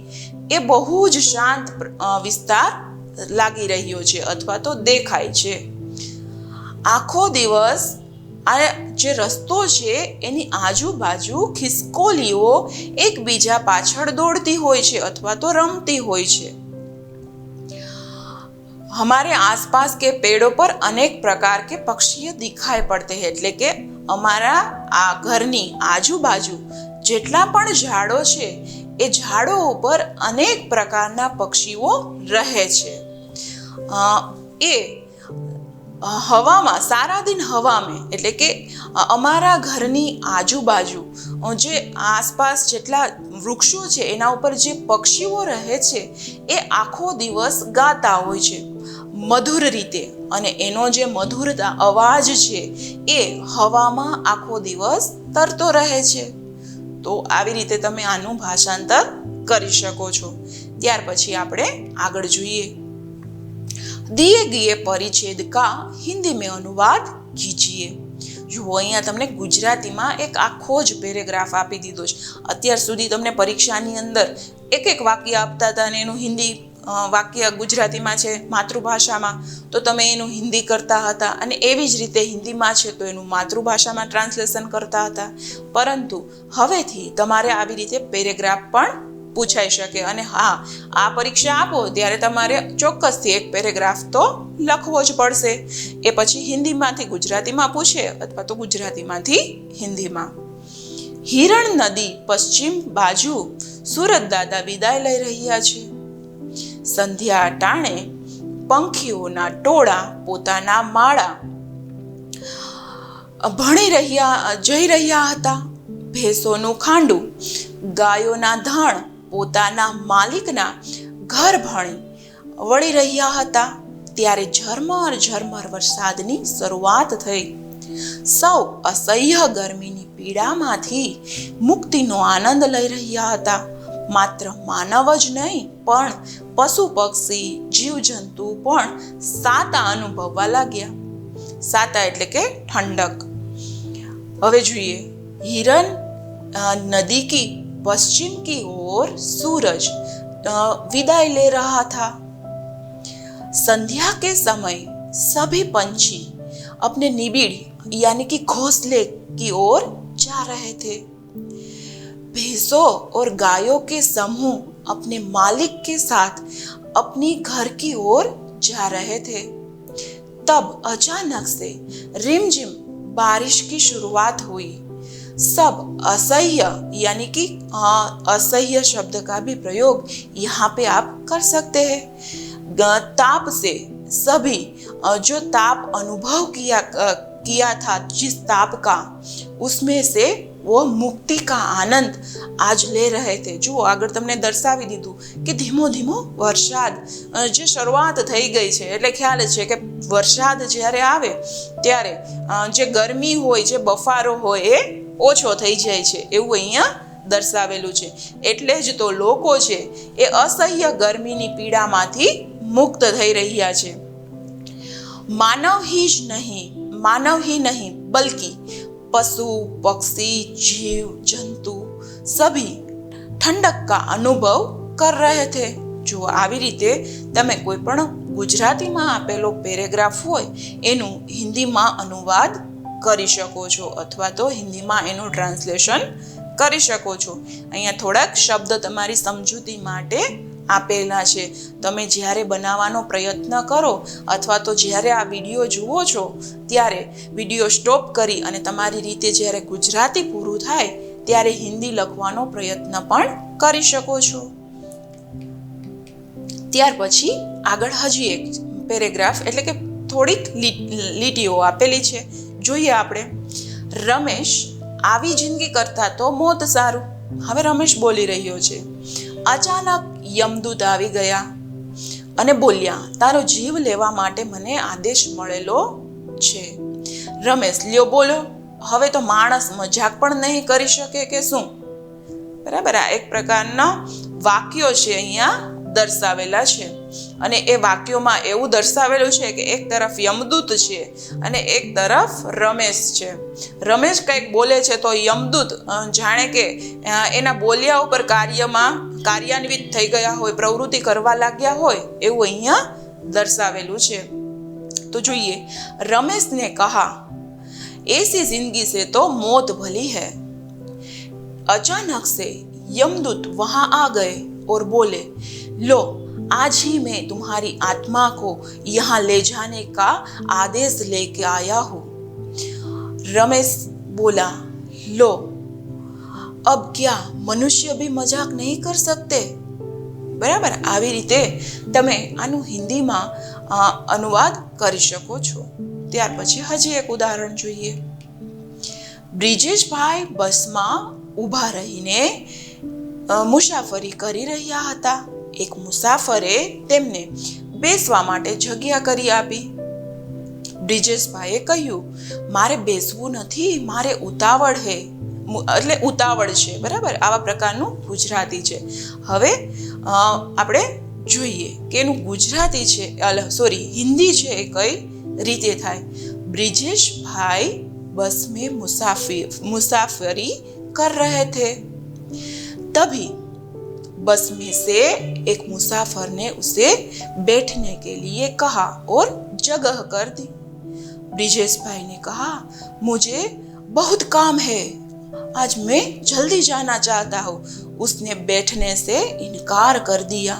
એ બહુ જ શાંત વિસ્તાર લાગી રહ્યો છે અથવા તો દેખાય છે. આખો દિવસ આ જે રસ્તો છે એની આજુબાજુ ખિસકોલીઓ એકબીજા પાછળ દોડતી હોય છે અથવા તો રમતી હોય છે. हमारे आसपास के पेड़ों पर अनेक प्रकार के पक्षी दिखाई पड़ते हैं. એટલે કે અમારા આ ઘરની આજુબાજુ જેટલા પણ ઝાડો છે એ ઝાડો ઉપર અનેક પ્રકારના પક્ષીઓ રહે છે. એ હવામાં સારા દિન હવા મેં એટલે કે અમારા ઘરની આજુબાજુ જે આસપાસ જેટલા વૃક્ષો છે એના ઉપર જે પક્ષીઓ રહે છે એ આખો દિવસ ગાતા હોય છે મધુર રીતે, અને એનો જે મધુર અવાજ છે એ હવામાં આખો દિવસ તરતો રહે છે. તો આવી રીતે તમે આનું ભાષાંતર કરી શકો છો. ત્યાર પછી આપણે આગળ જોઈએ. दिए गए परिच्छेद का हिंदी में अनुवाद कीजिए. જુઓ, અહીંયા તમને ગુજરાતીમાં એક આખો જ પેરેગ્રાફ આપી દીધો છે. અત્યાર સુધી તમને પરીક્ષાની અંદર એક વાક્ય આપતા હતા અને એનું હિન્દી વાક્ય ગુજરાતીમાં છે માતૃભાષામાં તો તમે એનું હિન્દી કરતા હતા, અને એવી જ રીતે હિન્દીમાં છે તો એનું માતૃભાષામાં ટ્રાન્સલેશન કરતા હતા. પરંતુ હવેથી તમારે આવી રીતે પેરેગ્રાફ પણ પૂછાઈ શકે. અને હા, આ પરીક્ષા આપો ત્યારે તમારે ચોક્કસથી એક પેરેગ્રાફ તો લખવો જ પડશે. એ પછી હિન્દીમાંથી ગુજરાતીમાં પૂછે અથવા તો ગુજરાતીમાંથી હિન્દીમાં. હિરણ નદી પશ્ચિમ બાજુ સુરત દાદા વિદાય લઈ રહ્યા છે. સંધ્યા ટાણે પંખીઓના ટોળા પોતાના માળા જઈ રહ્યા હતા. ભેંસોનું ખાંડું ગાયોના ધાણ પોતાના માલિકના ઘર વળી રહ્યા હતા. ત્યારે ઝરમર ઝરમર વરસાદની શરૂઆત થઈ. સૌ અસહ્ય ગરમીની પીડામાંથી મુક્તિનો આનંદ લઈ રહ્યા હતા. માત્ર માનવ જ નહીં પણ પશુ પક્ષી જીવજંતુ પણ સાતા અનુભવવા લાગ્યા. સાતા એટલે કે ઠંડક. હવે જોઈએ. हिरन नदी की पश्चिम की ओर सूरज विदाई ले रहा था. संध्या के समय सभी पंछी अपने निबिड़ यानी कि घोंसले की ओर जा रहे थे. भैंसों और गायों के समूह अपने मालिक के साथ अपनी घर की ओर जा रहे थे. तब अचानक से रिमझिम बारिश की शुरुआत हुई. सब असह्य यानी कि असह्य शब्द का भी प्रयोग यहाँ पे आप कर सकते हैं. ताप से सभी जो ताप अनुभव किया था जिस ताप का, उसमें से वो मुक्ति का आनंद आज ले रहे थे. जो આગળ તમને દર્શાવી દીધું કે ધીમો ધીમો વરસાદ જે શરૂઆત થઈ ગઈ છે એટલે ખ્યાલ છે કે વરસાદ જ્યારે આવે ત્યારે જે ગરમી હોય, જે બફારો હોય એ ઓછો થઈ જાય છે એવું અહીંયા દર્શાવેલું છે. એટલે જ તો લોકો છે એ અસહ્ય ગરમીની પીડામાંથી મુક્ત થઈ રહ્યા છે. માનવ ही नहीं बल्कि पशु पक्षी जीव जंतु सभी ठंडक का अनुभव कर रहे थे. જો આવી રીતે તમે કોઈ પણ ગુજરાતીમાં આપેલો પેરેગ્રાફ હોય એનું હિન્દીમાં અનુવાદ કરી શકો છો અથવા તો હિન્દીમાં એનું ટ્રાન્સલેશન કરી શકો છો. અહીંયા થોડાક શબ્દ તમારી સમજૂતી માટે આપેલા છે. તમે જ્યારે બનાવવાનો પ્રયત્ન કરો અથવા તો જ્યારે આ વિડીયો જુઓ છો ત્યારે વિડીયો સ્ટોપ કરી અને તમારી રીતે જ્યારે ગુજરાતી પૂરું થાય ત્યારે હિન્દી લખવાનો પ્રયત્ન પણ કરી શકો છો. ત્યાર પછી આગળ હજી એક પેરેગ્રાફ એટલે કે થોડીક લીટીઓ આપેલી છે, જોઈએ આપણે. રમેશ, આવી જિંદગી કરતા તો મોત સારું. હવે રમેશ બોલી રહ્યો છે. અચાનક યમદૂત આવી ગયા અને બોલ્યા, તારો જીવ લેવા માટે મને આદેશ મળેલો છે. રમેશ, લ્યો બોલો. હવે તો માણસ મજાક પણ નહીં કરી શકે કે શું? બરાબર, આ એક પ્રકારના વાક્યો છે અહીંયા દર્શાવેલા છે અને એ વાક્યોમાં એવું દર્શાવેલું છે કે એક તરફ યમદૂત છે અને એક તરફ રમેશ છે. રમેશ કંઈક બોલે છે તો યમદૂત જાણે કે એના બોલ્યા ઉપર કાર્યાન્વિત થઈ ગયા હોય, પ્રવૃત્તિ કરવા લાગ્યા હોય એવું અહીંયા દર્શાવેલું છે. તો જોઈએ. રમેશ ને કહા, ऐसी जिंदगी से तो मौत भली है. अचानक से यमदूत वहां आ गए और बोले, लो आज ही मैं तुम्हारी आत्मा को यहाँ ले जाने का आदेश लेके आया हूँ. रमेश बोला, लो अब क्या मनुष्य भी मजाक नहीं कर सकते? બરાબર, આવી રીતે તમે આનું હિન્દીમાં અનુવાદ કરી શકો છો. ત્યાર પછી હજી એક ઉદાહરણ જોઈએ. બ્રિજેશભાઈ બસમાં ઊભા રહીને મુસાફરી કરી રહ્યા હતા. એક મુસાફરે તેમને બેસવા માટે જગ્યા કરી આપી. બ્રિજેશભાઈએ કહ્યું, મારે બેસવું નથી, મારે ઉતાવળ હે. એટલે ઉતાવળ છે. બરાબર, આવા પ્રકારનું ગુજરાતી છે. હવે આપણે જોઈએ કે એનું ગુજરાતી છે, હિન્દી છે એ કઈ રીતે થાય. ब्रिजेश भाई बस में मुसाफरी कर रहे थे. तभी बस में से एक मुसाफिर ने उसे बैठने के लिए कहा और जगह कर दी. ब्रिजेश भाई ने कहा, मुझे बहुत काम है, आज मैं जल्दी जाना चाहता हूँ. उसने बैठने से इनकार कर दिया.